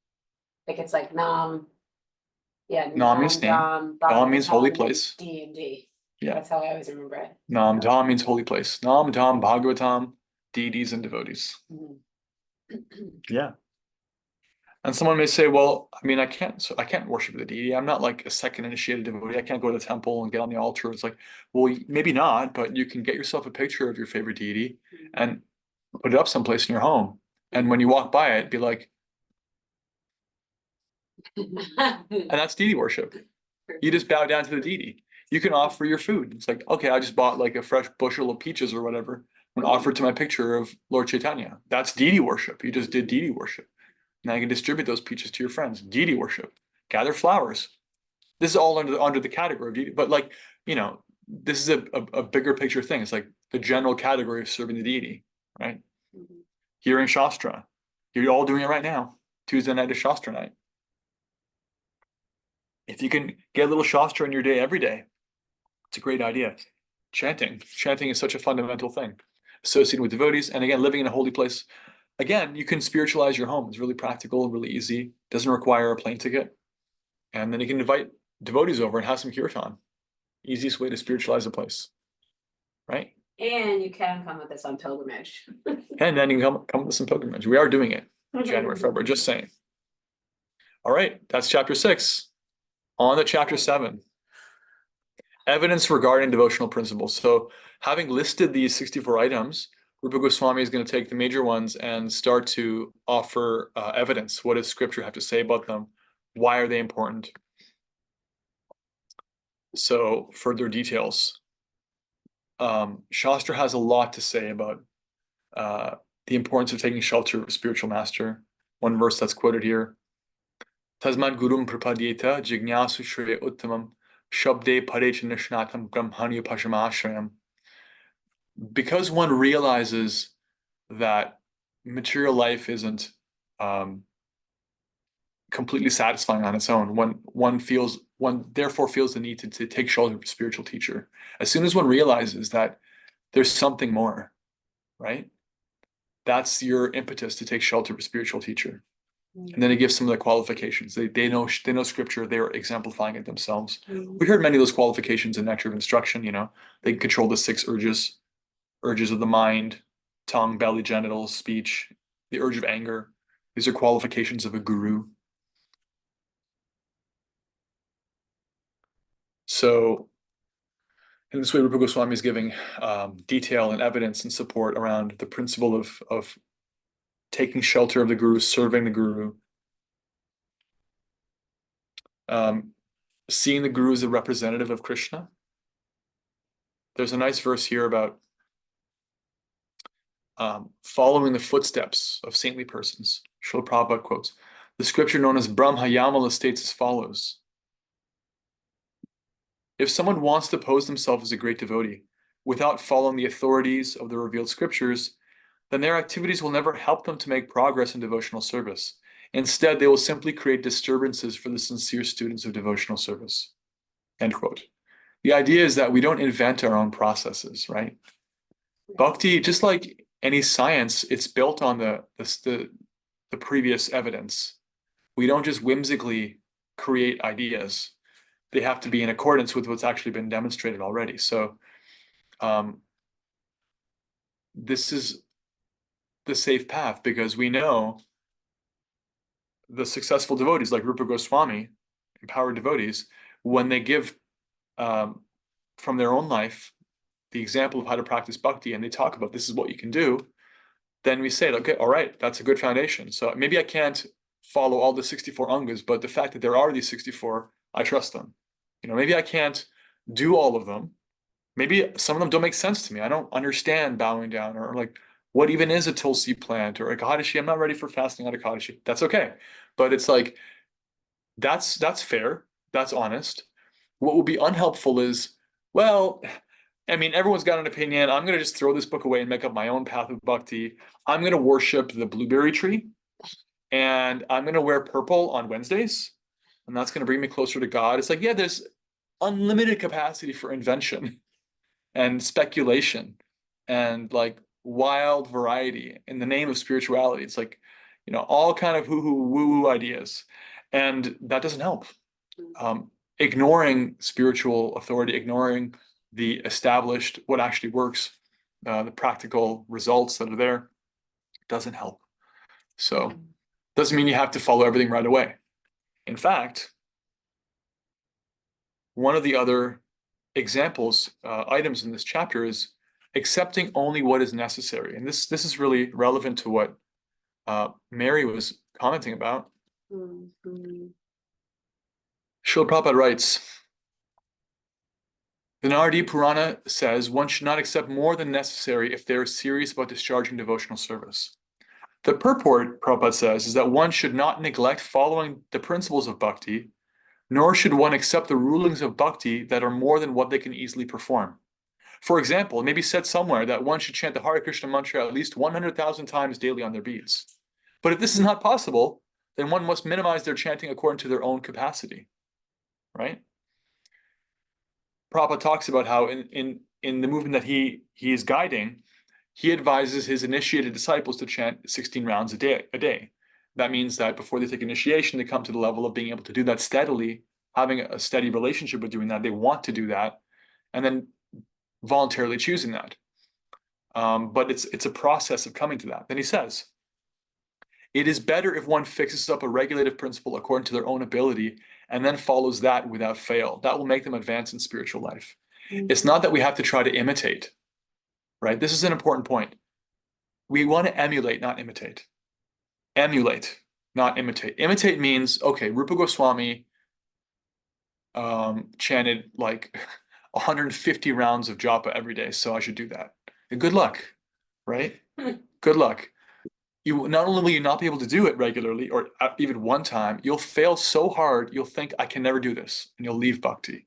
Like it's like Nam. Yeah, Nam means name. Dam, Dam means holy Bhagavatam, place. D and D. Yeah. That's how I always remember it. Nam Dham means holy place. Nam Dham Bhagavatam, deities and devotees. Mhm. Yeah. And someone may say, well, I mean, I can't worship the deity. I'm not like a second initiated devotee. I can't go to the temple and get on the altar. It's like, well, maybe not, but you can get yourself a picture of your favorite deity and put it up someplace in your home. And when you walk by it, be like, and that's deity worship. You just bow down to the deity. You can offer your food. It's like, okay, I just bought like a fresh bushel of peaches or whatever and offered to my picture of Lord Chaitanya. That's deity worship. You just did deity worship. Now you can distribute those peaches to your friends. Deity worship. Gather flowers. This is all under the category of deity. But like, this is a bigger picture thing. It's like the general category of serving the deity, right? Hearing Shastra. You're all doing it right now. Tuesday night is Shastra night. If you can get a little Shastra in your day every day, it's a great idea. Chanting. Chanting is such a fundamental thing associated with devotees. And again, living in a holy place. Again, you can spiritualize your home. It's really practical, really easy. Doesn't require a plane ticket. And then you can invite devotees over and have some kirtan. Easiest way to spiritualize a place, right? And you can come with us on pilgrimage. And then you can come with some pilgrimage. We are doing it January, February, just saying. All right, that's chapter 6. On to chapter 7. Evidence regarding devotional principles. So having listed these 64 items, Rupa Goswami is going to take the major ones and start to offer evidence. What does scripture have to say about them? Why are they important? So further details. Shastra has a lot to say about the importance of taking shelter of a spiritual master. One verse that's quoted here. Tasmad gurum prapadyeta jignasu shreya uttamam shabde parecha nishnatam brahmanya pashamashayam. Because one realizes that material life isn't completely satisfying on its own, one therefore feels the need to take shelter of a spiritual teacher. As soon as one realizes that there's something more, right? That's your impetus to take shelter of a spiritual teacher. And then it gives some of the qualifications. They know scripture, they're exemplifying it themselves. We heard many of those qualifications in Nectar of Instruction, they can control the 6 urges of the mind, tongue, belly, genitals, speech, the urge of anger. These are qualifications of a guru. So in this way, Rupa Goswami is giving detail and evidence and support around the principle of taking shelter of the guru, serving the guru, seeing the guru as a representative of Krishna. There's a nice verse here about following the footsteps of saintly persons. Srila Prabhupada quotes, the scripture known as Brahma Yamala states as follows. If someone wants to pose themselves as a great devotee without following the authorities of the revealed scriptures, then their activities will never help them to make progress in devotional service. Instead, they will simply create disturbances for the sincere students of devotional service. End quote. The idea is that we don't invent our own processes, right? Bhakti, just like any science, it's built on the previous evidence. We don't just whimsically create ideas. They have to be in accordance with what's actually been demonstrated already. So this is the safe path because we know the successful devotees like Rupa Goswami, empowered devotees, when they give from their own life the example of how to practice bhakti and they talk about this is what you can do, then we say, okay, all right, that's a good foundation. So maybe I can't follow all the 64 angas, but the fact that there are these 64, I trust them. Maybe I can't do all of them. Maybe some of them don't make sense to me. I don't understand bowing down or like what even is a tulsi plant or a Ekadashi. I'm not ready for fasting on Ekadashi. That's okay. But it's like, that's fair. That's honest. What would be unhelpful is, well, I mean, everyone's got an opinion. I'm going to just throw this book away and make up my own path of bhakti. I'm going to worship the blueberry tree and I'm going to wear purple on Wednesdays. And that's going to bring me closer to God. It's like, yeah, there's unlimited capacity for invention and speculation and like wild variety in the name of spirituality. It's like, all kind of hoo-hoo, woo-woo ideas. And that doesn't help. Ignoring spiritual authority, ignoring the established, what actually works, the practical results that are there, doesn't help. So doesn't mean you have to follow everything right away. In fact, one of the other examples, items in this chapter is accepting only what is necessary. And this is really relevant to what Mary was commenting about. Mhm. Srila Prabhupada writes, the Naradi Purana says one should not accept more than necessary if they are serious about discharging devotional service. The purport, Prabhupada says, is that one should not neglect following the principles of bhakti, nor should one accept the rulings of bhakti that are more than what they can easily perform. For example, it may be said somewhere that one should chant the Hare Krishna mantra at least 100,000 times daily on their beads. But if this is not possible, then one must minimize their chanting according to their own capacity, right? Prabhupada talks about how in the movement that he is guiding, he advises his initiated disciples to chant 16 rounds a day. That means that before they take initiation, they come to the level of being able to do that steadily, having a steady relationship with doing that. They want to do that, and then voluntarily choosing that. But it's a process of coming to that. Then he says, it is better if one fixes up a regulative principle according to their own ability and then follows that without fail. That will make them advance in spiritual life. It's not that we have to try to imitate, right? This is an important point. We want to emulate, not imitate. Emulate, not imitate. Imitate means, okay, Rupa Goswami chanted like 150 rounds of japa every day, so I should do that. And good luck, right? Good luck. You not only will you not be able to do it regularly or even one time, you'll fail so hard, you'll think, I can never do this, and you'll leave bhakti.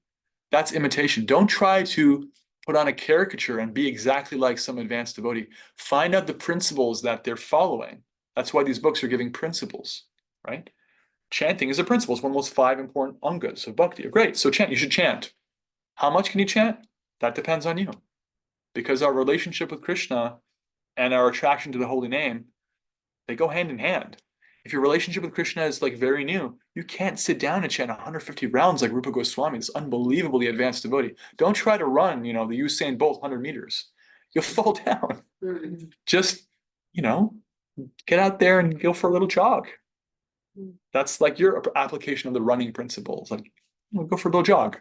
That's imitation. Don't try to put on a caricature and be exactly like some advanced devotee. Find out the principles that they're following. That's why these books are giving principles, right? Chanting is a principle. It's one of those 5 important angas of bhakti. Great. So chant. You should chant. How much can you chant? That depends on you. Because our relationship with Krishna and our attraction to the holy name, they go hand in hand. If your relationship with Krishna is like very new, you can't sit down and chant 150 rounds like Rupa Goswami, this unbelievably advanced devotee. Don't try to run, the Usain Bolt 100 meters. You'll fall down. Mhm. Just, get out there and go for a little jog. That's like your application of the running principles. Like, go for a little jog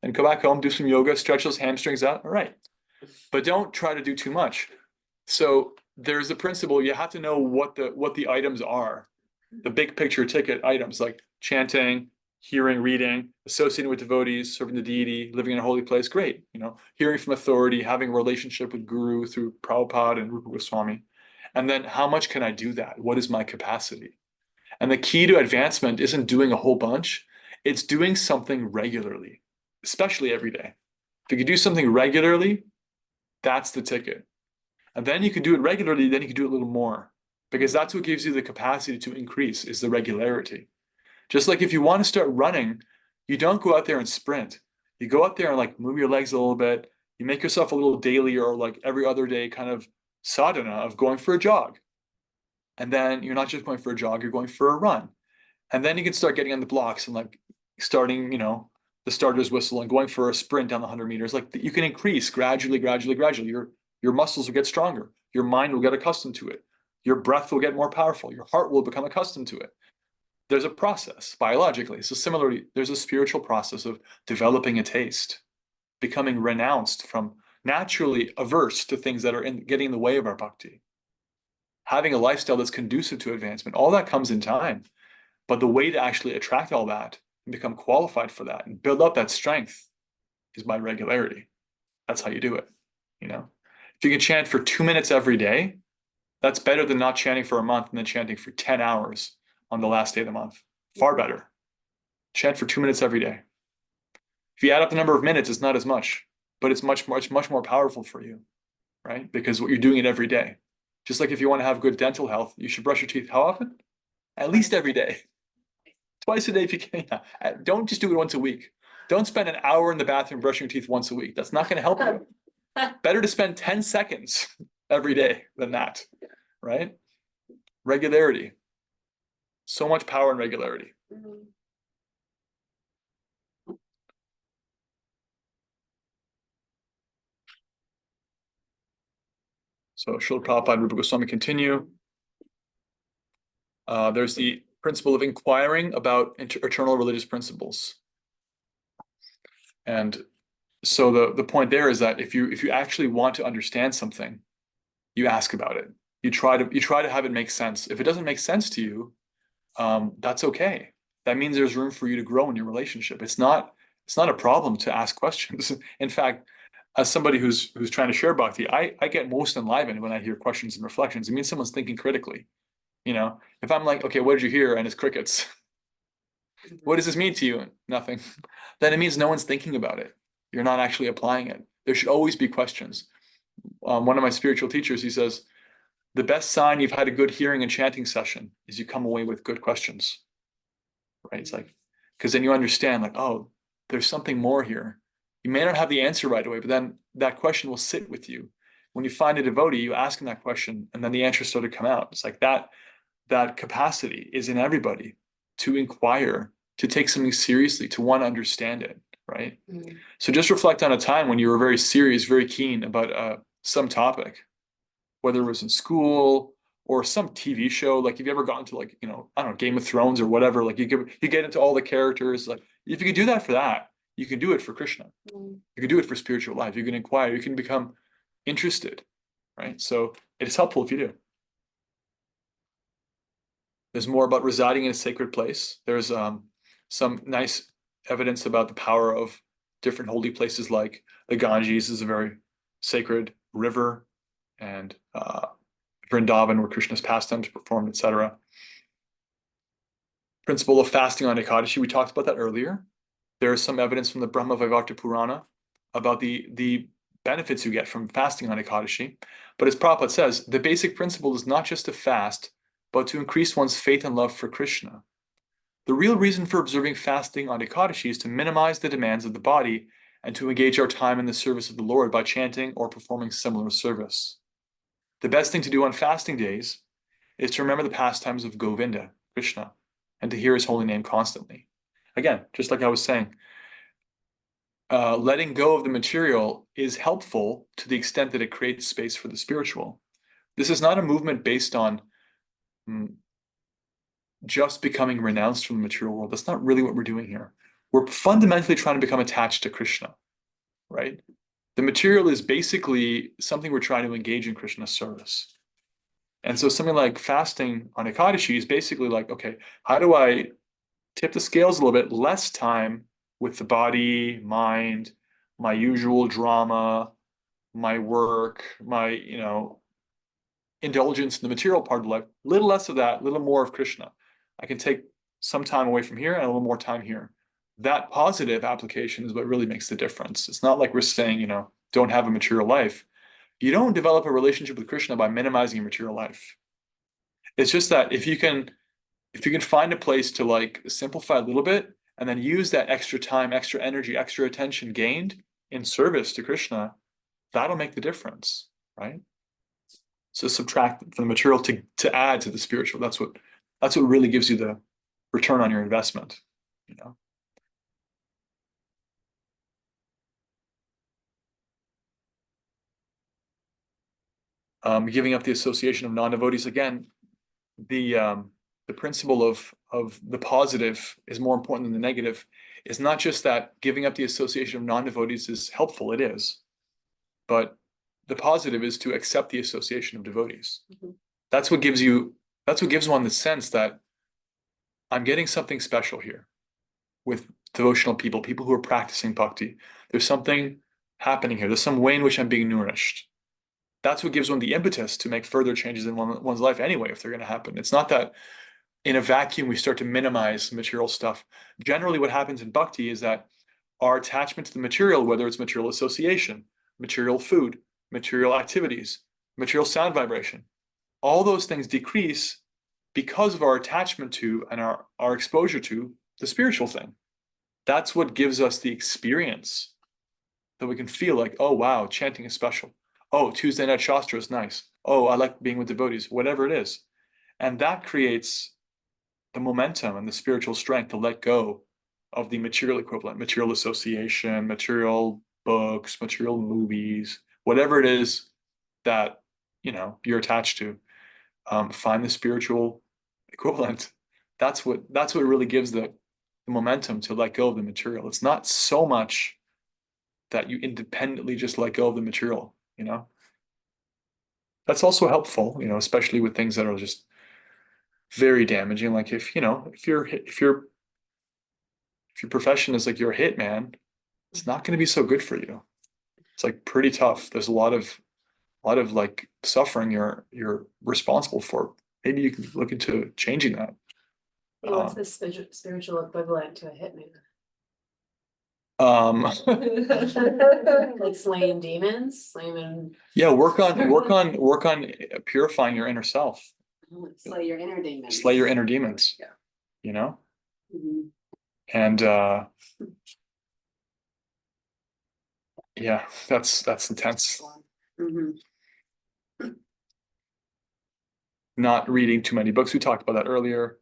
and go back home, do some yoga, stretch those hamstrings out. All right. But don't try to do too much. So there's a principle. You have to know what the items are, the big picture ticket items like chanting, hearing, reading, associating with devotees, serving the deity, living in a holy place. Great. Hearing from authority, having a relationship with Guru through Prabhupada and Rupa Goswami. And then how much can I do that? What is my capacity? And the key to advancement isn't doing a whole bunch. It's doing something regularly, especially every day. If you can do something regularly, that's the ticket. And then you can do it regularly, then you can do it a little more. Because that's what gives you the capacity to increase, is the regularity. Just like if you want to start running, you don't go out there and sprint. You go out there and like move your legs a little bit. You make yourself a little daily or like every other day kind of sadhana of going for a jog. And then you're not just going for a jog, you're going for a run. And then you can start getting on the blocks and like starting, the starter's whistle and going for a sprint down the 100 meters. Like you can increase gradually. Your muscles will get stronger. Your mind will get accustomed to it. Your breath will get more powerful. Your heart will become accustomed to it. There's a process biologically. So similarly, there's a spiritual process of developing a taste, becoming renounced from naturally averse to things that are getting in the way of our bhakti. Having a lifestyle that's conducive to advancement, all that comes in time. But the way to actually attract all that and become qualified for that and build up that strength is by regularity. That's how you do it. If you can chant for 2 minutes every day, that's better than not chanting for a month and then chanting for 10 hours on the last day of the month. Far better. Chant for 2 minutes every day. If you add up the number of minutes, it's not as much, but it's much more powerful for you, right? Because you're doing it every day. Just like if you want to have good dental health, you should brush your teeth how often? At least every day. Twice a day if you can. Don't just do it once a week. Don't spend an hour in the bathroom brushing your teeth once a week. That's not going to help you. Better to spend 10 seconds every day than that, right? Regularity. So much power in regularity. Mhm. So Srila Prabhupada, Rupa Goswami continue. There's the principle of inquiring about eternal religious principles. And so the point there is that if you actually want to understand something, you ask about it. You try to have it make sense. If it doesn't make sense to you, that's okay. That means there's room for you to grow in your relationship. It's not a problem to ask questions. In fact, as somebody who's trying to share bhakti, I get most enlivened when I hear questions and reflections. It means someone's thinking critically. You know, if I'm like, okay, what did you hear? And it's crickets. What does this mean to you? Nothing. Then it means no one's thinking about it. You're not actually applying it. There should always be questions. One of my spiritual teachers, he says, the best sign you've had a good hearing and chanting session is you come away with good questions. Right? It's like, because then you understand, like, oh, there's something more here. You may not have the answer right away, but then that question will sit with you. When you find a devotee, you ask him that question, and then the answers start to come out. It's like that capacity is in everybody to inquire, to take something seriously, to want to understand it, right? Mm. So just reflect on a time when you were very serious, very keen about some topic, whether it was in school or some TV show. Like, have you ever gotten to, like, I don't know, Game of Thrones or whatever? Like, you get into all the characters. Like, if you could do that for that, you can do it for Krishna. Mm. You can do it for spiritual life. You can inquire. You can become interested, right? So it's helpful if you do. There's more about residing in a sacred place. There's some nice evidence about the power of different holy places, like the Ganges is a very sacred river, and Vrindavan, where Krishna's pastimes performed, etc. Principle of fasting on Ekadashi, we talked about that earlier. There is some evidence from the Brahma Vaivarta Purana about the benefits you get from fasting on Ekadashi. But as Prabhupada says, the basic principle is not just to fast, but to increase one's faith and love for Krishna. The real reason for observing fasting on Ekadashi is to minimize the demands of the body and to engage our time in the service of the Lord by chanting or performing similar service. The best thing to do on fasting days is to remember the pastimes of Govinda, Krishna, and to hear his holy name constantly. Again, just like I was saying, letting go of the material is helpful to the extent that it creates space for the spiritual. This is not a movement based on just becoming renounced from the material world. That's not really what we're doing here. We're fundamentally trying to become attached to Krishna, right? The material is basically something we're trying to engage in Krishna's service. And so something like fasting on Ekadashi is basically like, okay, how do I tip the scales a little bit, less time with the body, mind, my usual drama, my work, my, indulgence in the material part of life, little less of that, little more of Krishna. I can take some time away from here and a little more time here. That positive application is what really makes the difference. It's not like we're saying, don't have a material life. You don't develop a relationship with Krishna by minimizing your material life. It's just that if you can find a place to, like, simplify a little bit and then use that extra time, extra energy, extra attention gained in service to Krishna, that'll make the difference, right? So subtract from the material to add to the spiritual. That's what really gives you the return on your investment, Giving up the association of non-devotees, again, the principle of the positive is more important than the negative. It's not just that giving up the association of non-devotees is helpful, it is, but the positive is to accept the association of devotees. Mm-hmm. That's what gives one the sense that I'm getting something special here with devotional people who are practicing bhakti. There's something happening here. There's some way in which I'm being nourished. That's what gives one the impetus to make further changes in one's life anyway, if they're going to happen. It's not that in a vacuum we start to minimize material stuff. Generally, what happens in bhakti is that our attachment to the material, whether it's material association, material food, material activities, material sound vibration, all those things decrease because of our attachment to and our exposure to the spiritual thing. That's what gives us the experience that we can feel like, oh, wow, chanting is special. Oh, Tuesday night Shastra is nice. Oh, I like being with devotees, whatever it is. And that creates the momentum and the spiritual strength to let go of the material equivalent, material association, material books, material movies, whatever it is that, you're attached to. Find the spiritual equivalent. That's what really gives the momentum to let go of the material. It's not so much that you independently just let go of the material, That's also helpful, especially with things that are just very damaging. Like if your profession is like you're a hitman, it's not going to be so good for you. It's like pretty tough. There's a lot of like suffering you're responsible for. Maybe you can look into changing that. What's the spiritual equivalent to a hitman? Like slaying demons, Yeah, work on purifying your inner self. slay your inner demons. Slay your inner demons. Yeah. Mhm. And yeah, that's intense. Mhm. Not reading too many books. We talked about that earlier.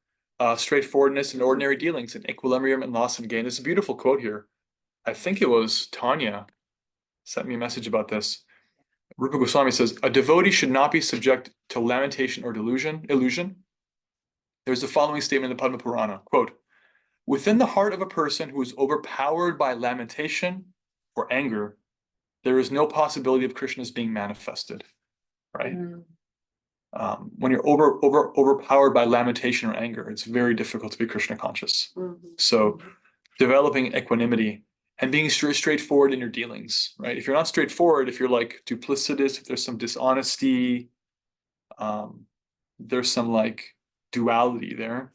Straightforwardness in ordinary dealings and equilibrium and loss and gain. There's a beautiful quote here. I think it was Tanya sent me a message about this. Rupa Goswami says, a devotee should not be subject to lamentation or illusion. There's the following statement in the Padma Purana, quote, within the heart of a person who is overpowered by lamentation or anger, there is no possibility of Krishna's being manifested, right? When you're overpowered by lamentation or anger, it's very difficult to be Krishna conscious. So developing equanimity and being straightforward in your dealings, right? If you're not straightforward, if you're like duplicitous, if there's some dishonesty, there's some like duality there,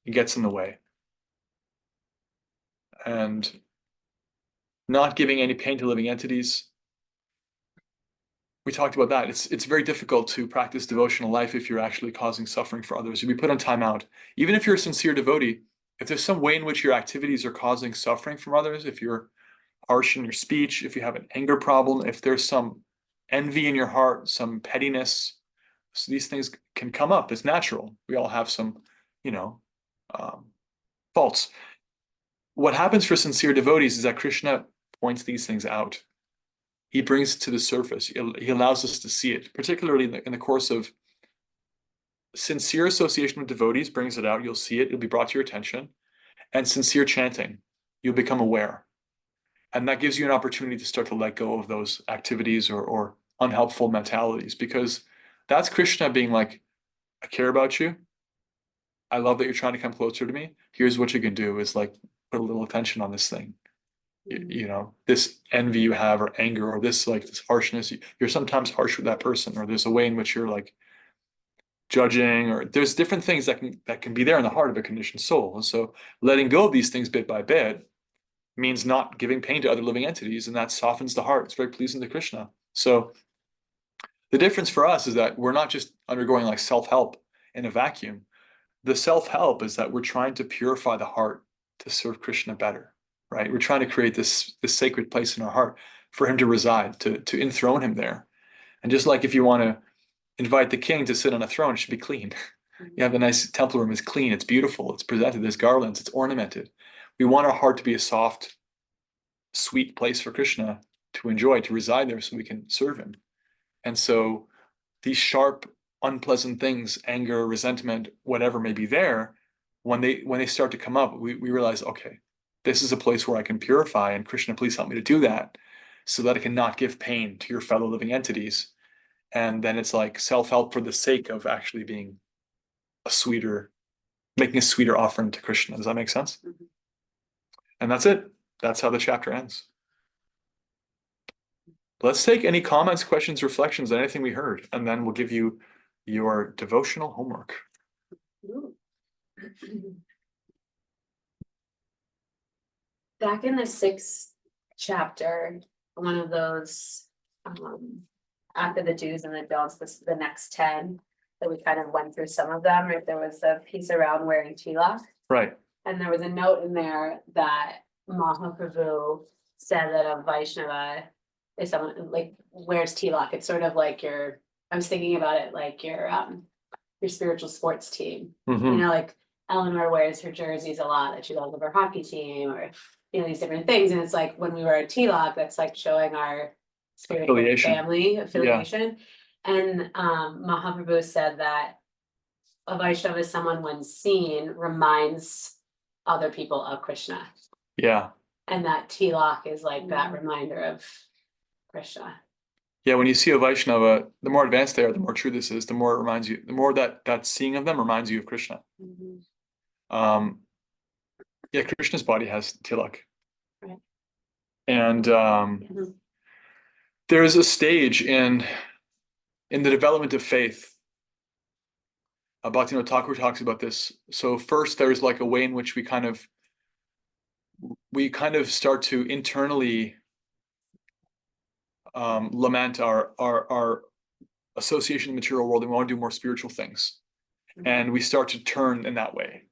it gets in the way. And not giving any pain to living entities. We talked about that. It's very difficult to practice devotional life if you're actually causing suffering for others. You'll be put on timeout. Even if you're a sincere devotee, if there's some way in which your activities are causing suffering from others, if you're harsh in your speech, if you have an anger problem, if there's some envy in your heart, some pettiness, so these things can come up. It's natural. We all have some, faults. What happens for sincere devotees is that Krishna points these things out. He brings it to the surface. He allows us to see it, particularly in the course of sincere association with devotees brings it out. You'll see it. It'll be brought to your attention. And sincere chanting, you'll become aware. And that gives you an opportunity to start to let go of those activities or unhelpful mentalities, because that's Krishna being like, I care about you. I love that you're trying to come closer to me. Here's what you can do is like put a little attention on this thing. This envy you have or anger or this harshness, you're sometimes harsh with that person, or there's a way in which you're like judging, or there's different things that can be there in the heart of a conditioned soul. And so letting go of these things bit by bit means not giving pain to other living entities, and that softens the heart. It's very pleasing to Krishna. So the difference for us is that we're not just undergoing like self-help in a vacuum. The self-help is that we're trying to purify the heart to serve Krishna better, right? We're trying to create this sacred place in our heart for him to reside, to enthrone him there. And just like if you want to invite the king to sit on a throne, it should be clean. You have a nice temple room, it's clean, it's beautiful, it's presented, there's garlands, it's ornamented. We want our heart to be a soft, sweet place for Krishna to enjoy, to reside there so we can serve him. And so these sharp, unpleasant things, anger, resentment, whatever may be there, when they start to come up, we realize, okay, this is a place where I can purify, and Krishna, please help me to do that so that I can not give pain to your fellow living entities. And then it's like self-help for the sake of actually being making a sweeter offering to Krishna. Does that make sense? Mm-hmm. And that's it. That's how the chapter ends. Let's take any comments, questions, reflections on anything we heard, and then we'll give you your devotional homework. Back in the 6th chapter, one of those, after the do's and the don'ts, the next 10 that we kind of went through some of them, right? There was a piece around wearing tilak. Right. And there was a note in there that Mahaprabhu said that a Vaishnava is someone like wears tilak. It's sort of like I was thinking about it like your spiritual sports team. Mm-hmm. Like Eleanor wears her jerseys a lot that she loves of her hockey team, or these different things. And it's like when we wear a tilak, that's like showing our spiritual family affiliation. And Mahaprabhu said that a Vaishnava is someone when seen reminds other people of Krishna. Yeah. And that tilak is like that reminder of Krishna. Yeah, when you see a Vaishnava, the more advanced they are, the more true this is, the more it reminds you, the more that seeing of them reminds you of Krishna. Yeah, Krishna's body has tilak. Right. And there's a stage in the development of faith. Bhaktivinoda Thakur talks about this. So first there's like a way in which we kind of start to internally lament our association in the material world, and we want to do more spiritual things. And we start to turn in that way.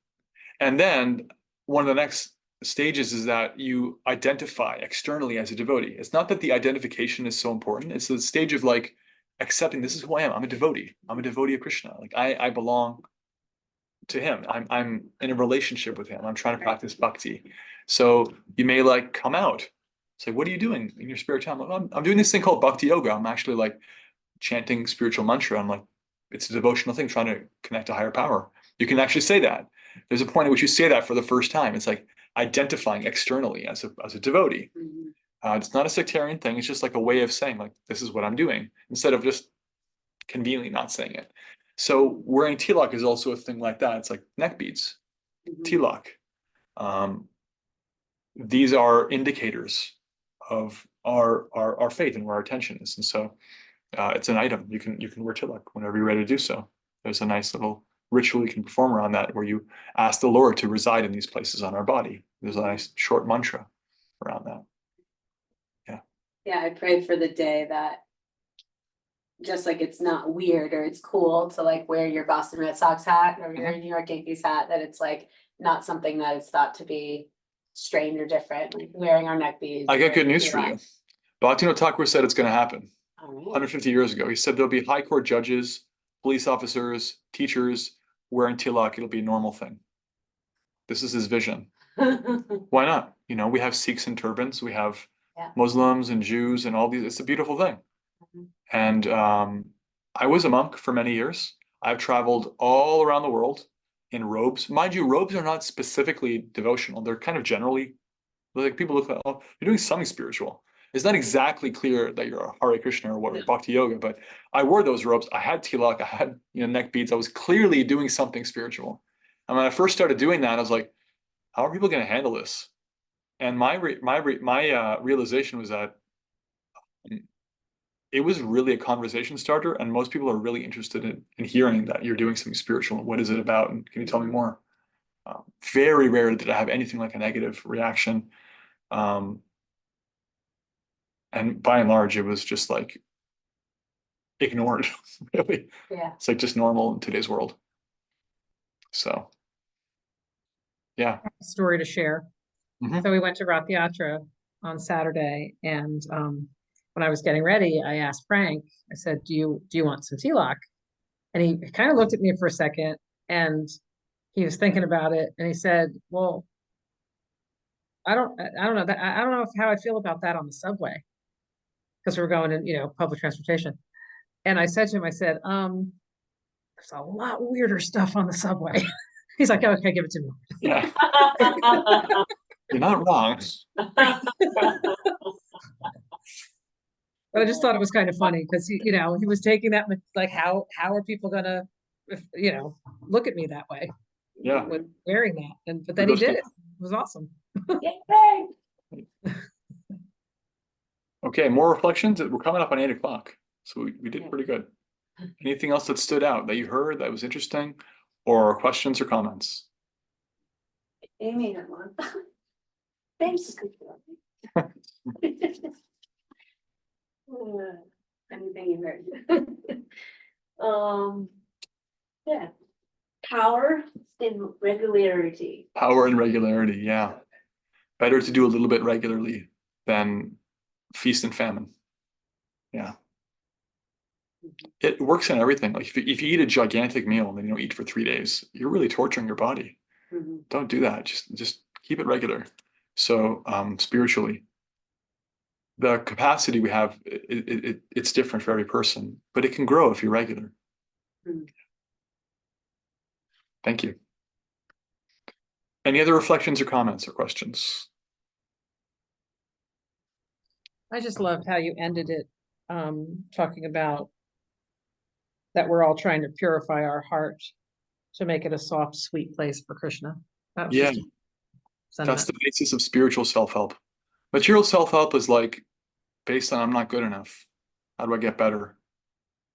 And then one of the next stages is that you identify externally as a devotee. It's not that the identification is so important. It's the stage of like accepting this is who I am. I'm a devotee. I'm a devotee of Krishna. Like I belong to him. I'm in a relationship with him. I'm trying to practice bhakti. So you may like come out. Say, what are you doing in your spare time? I'm doing this thing called bhakti yoga. I'm actually like chanting spiritual mantra. I'm like, it's a devotional thing, trying to connect to higher power. You can actually say that. There's a point at which you say that for the first time. It's like identifying externally as a devotee. It's not a sectarian thing. It's just like a way of saying like, this is what I'm doing, instead of just conveniently not saying it. So wearing tilak is also a thing like that. It's like neck beads, tilak. These are indicators of our faith and where our attention is. And so it's an item. You can wear tilak whenever you're ready to do so. There's a nice little ritual you can perform around that, where you ask the Lord to reside in these places on our body. There's a nice short mantra around that. Yeah, I prayed for the day that just like it's not weird or it's cool to like wear your Boston Red Sox hat or your New York Yankees hat, that it's like not something that is thought to be strange or different, like wearing our neck beads. I got good news for you. Bhaktivinoda Thakur said it's going to happen. All right. 150 years ago. He said there'll be high court judges, police officers, teachers wearing tilak. It'll be a normal thing. This is his vision. Why not? You know, we have Sikhs in turbans, we have Muslims and Jews and all these. It's a beautiful thing. And I was a monk for many years. I've traveled all around the world in robes. Mind you, robes are not specifically devotional. They're kind of generally, like people look like, oh, you're doing something spiritual. It's not exactly clear that you're a Hare Krishna or what Bhakti Yoga, but I wore those robes. I had tilak, I had neck beads. I was clearly doing something spiritual. And when I first started doing that, I was like, how are people going to handle this? And my realization was that it was really a conversation starter, and most people are really interested in hearing that you're doing something spiritual. What is it about? And can you tell me more? Very rarely did I have anything like a negative reaction. And by and large, it was just like ignored, really. Yeah. It's like just normal in today's world. So, yeah. Story to share. Mhm. So we went to Rath Yatra on Saturday, and when I was getting ready, I asked Frank, I said, do you want some tilak? And he kind of looked at me for a second, and he was thinking about it, and he said, well, I don't know that I don't know how I feel about that on the subway, because we're going in, public transportation. And I said to him, I said, there's a lot weirder stuff on the subway. He's like, okay, give it to me. Yeah. You're not wrong. But I just thought it was kind of funny because he was taking that like, how are people gonna, look at me that way? Yeah. With wearing that, but then he did it. It was awesome. Okay, more reflections. We're coming up on 8 o'clock, so we did pretty good. Anything else that stood out that you heard that was interesting, or questions or comments? Amy had one. Thanks. Anything you heard? Yeah. Power and regularity. Power and regularity, yeah. Better to do a little bit regularly than feast and famine. Yeah. It works in everything. Like if you eat a gigantic meal and then you don't eat for 3 days, you're really torturing your body. Don't do that. Just keep it regular. So spiritually, the capacity we have, it's different for every person, but it can grow if you're regular. Mm. Thank you. Any other reflections or comments or questions? I just loved how you ended it, talking about that we're all trying to purify our heart to make it a soft, sweet place for Krishna. That was Yeah, just a that's sentiment. the basis of spiritual self-help. Material self-help is like based on I'm not good enough. How do I get better?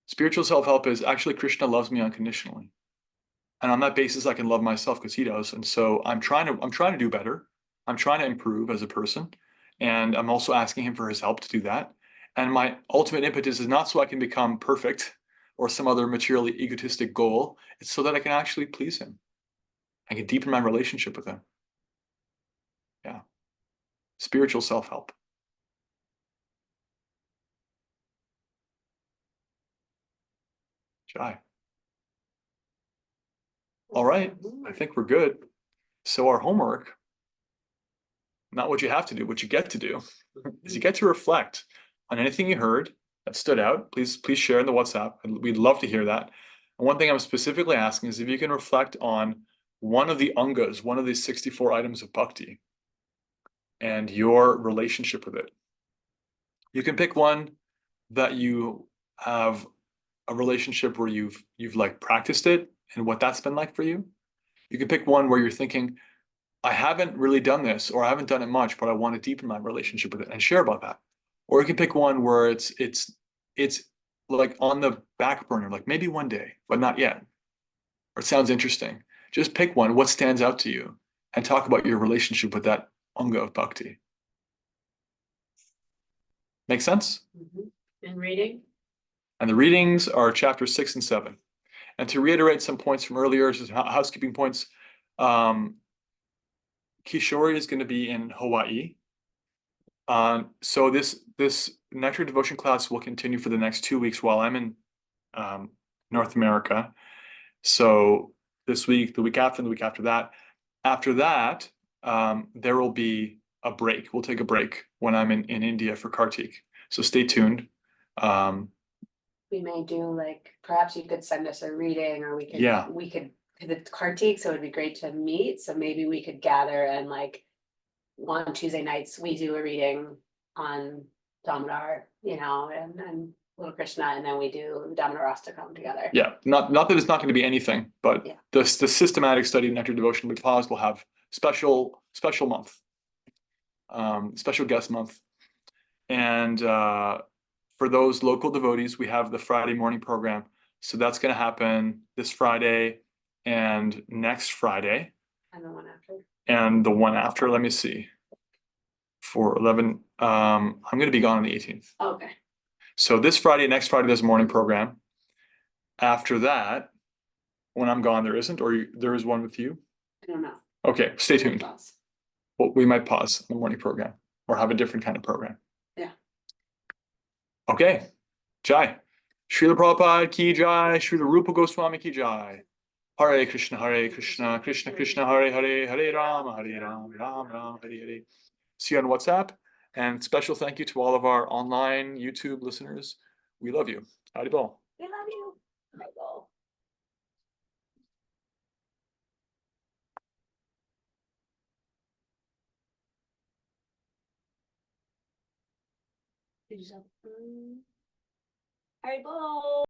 Spiritual self-help is actually Krishna loves me unconditionally. And on that basis, I can love myself because he does. And so I'm trying to do better. I'm trying to improve as a person. And I'm also asking him for his help to do that. And my ultimate impetus is not so I can become perfect or some other materially egotistic goal. It's so that I can actually please him. I can deepen my relationship with him. Yeah. Spiritual self-help. Jai. All right. I think we're good. So our homework, not what you have to do, what you get to do, is you get to reflect on anything you heard that stood out. Please share in the WhatsApp. We'd love to hear that. And one thing I'm specifically asking is if you can reflect on one of the angas, one of these 64 items of bhakti, and your relationship with it. You can pick one that you have a relationship where you've like practiced it and what that's been like for you. You can pick one where you're thinking, I haven't really done this, or I haven't done it much, but I want to deepen my relationship with it and share about that. Or you can pick one where it's like on the back burner, like maybe one day, but not yet. Or it sounds interesting. Just pick one, what stands out to you, and talk about your relationship with that anga of bhakti. Make sense? Mhm. And reading? And the readings are chapter 6 and 7. And to reiterate some points from earlier, just housekeeping points, um, Kishori is going to be in Hawaii. So this Nectar devotion class will continue for the next 2 weeks while I'm in North America. So this week, the week after, and the week after that. After that, there will be a break. We'll take a break when I'm in India for Kartik. So stay tuned. We may do like, perhaps you could send us a reading or Yeah. cause it's Kartik, so it'd be great to meet, so maybe we could gather and like. On Tuesday nights, we do a reading on Damodar, and Little Krishna, and then we do Damodar Rastakam together. Yeah, not that it's not going to be anything, but Yeah. the systematic study of Nectar devotion we pause will have special month, special guest month. And for those local devotees, we have the Friday morning program. So that's going to happen this Friday and next Friday. And the one after. And the one after, let me see. For 11, I'm going to be gone on the 18th. Okay. So this Friday, next Friday, there's a morning program. After that, when I'm gone, there isn't, or there is one with you. I don't know. Okay, stay tuned. Pause. Well, we might pause the morning program or have a different kind of program. Yeah. Okay, Jai. Srila Prabhupada ki jai, Srila Rupa Goswami ki jai. Hare Krishna, Krishna Krishna, Hare Hare, Hare Rama, Ram Ram, Hare Hare. See you on WhatsApp. And special thank you to all of our online YouTube listeners. We love you. Haribol. We love you. Michael. Did you say? Haribo.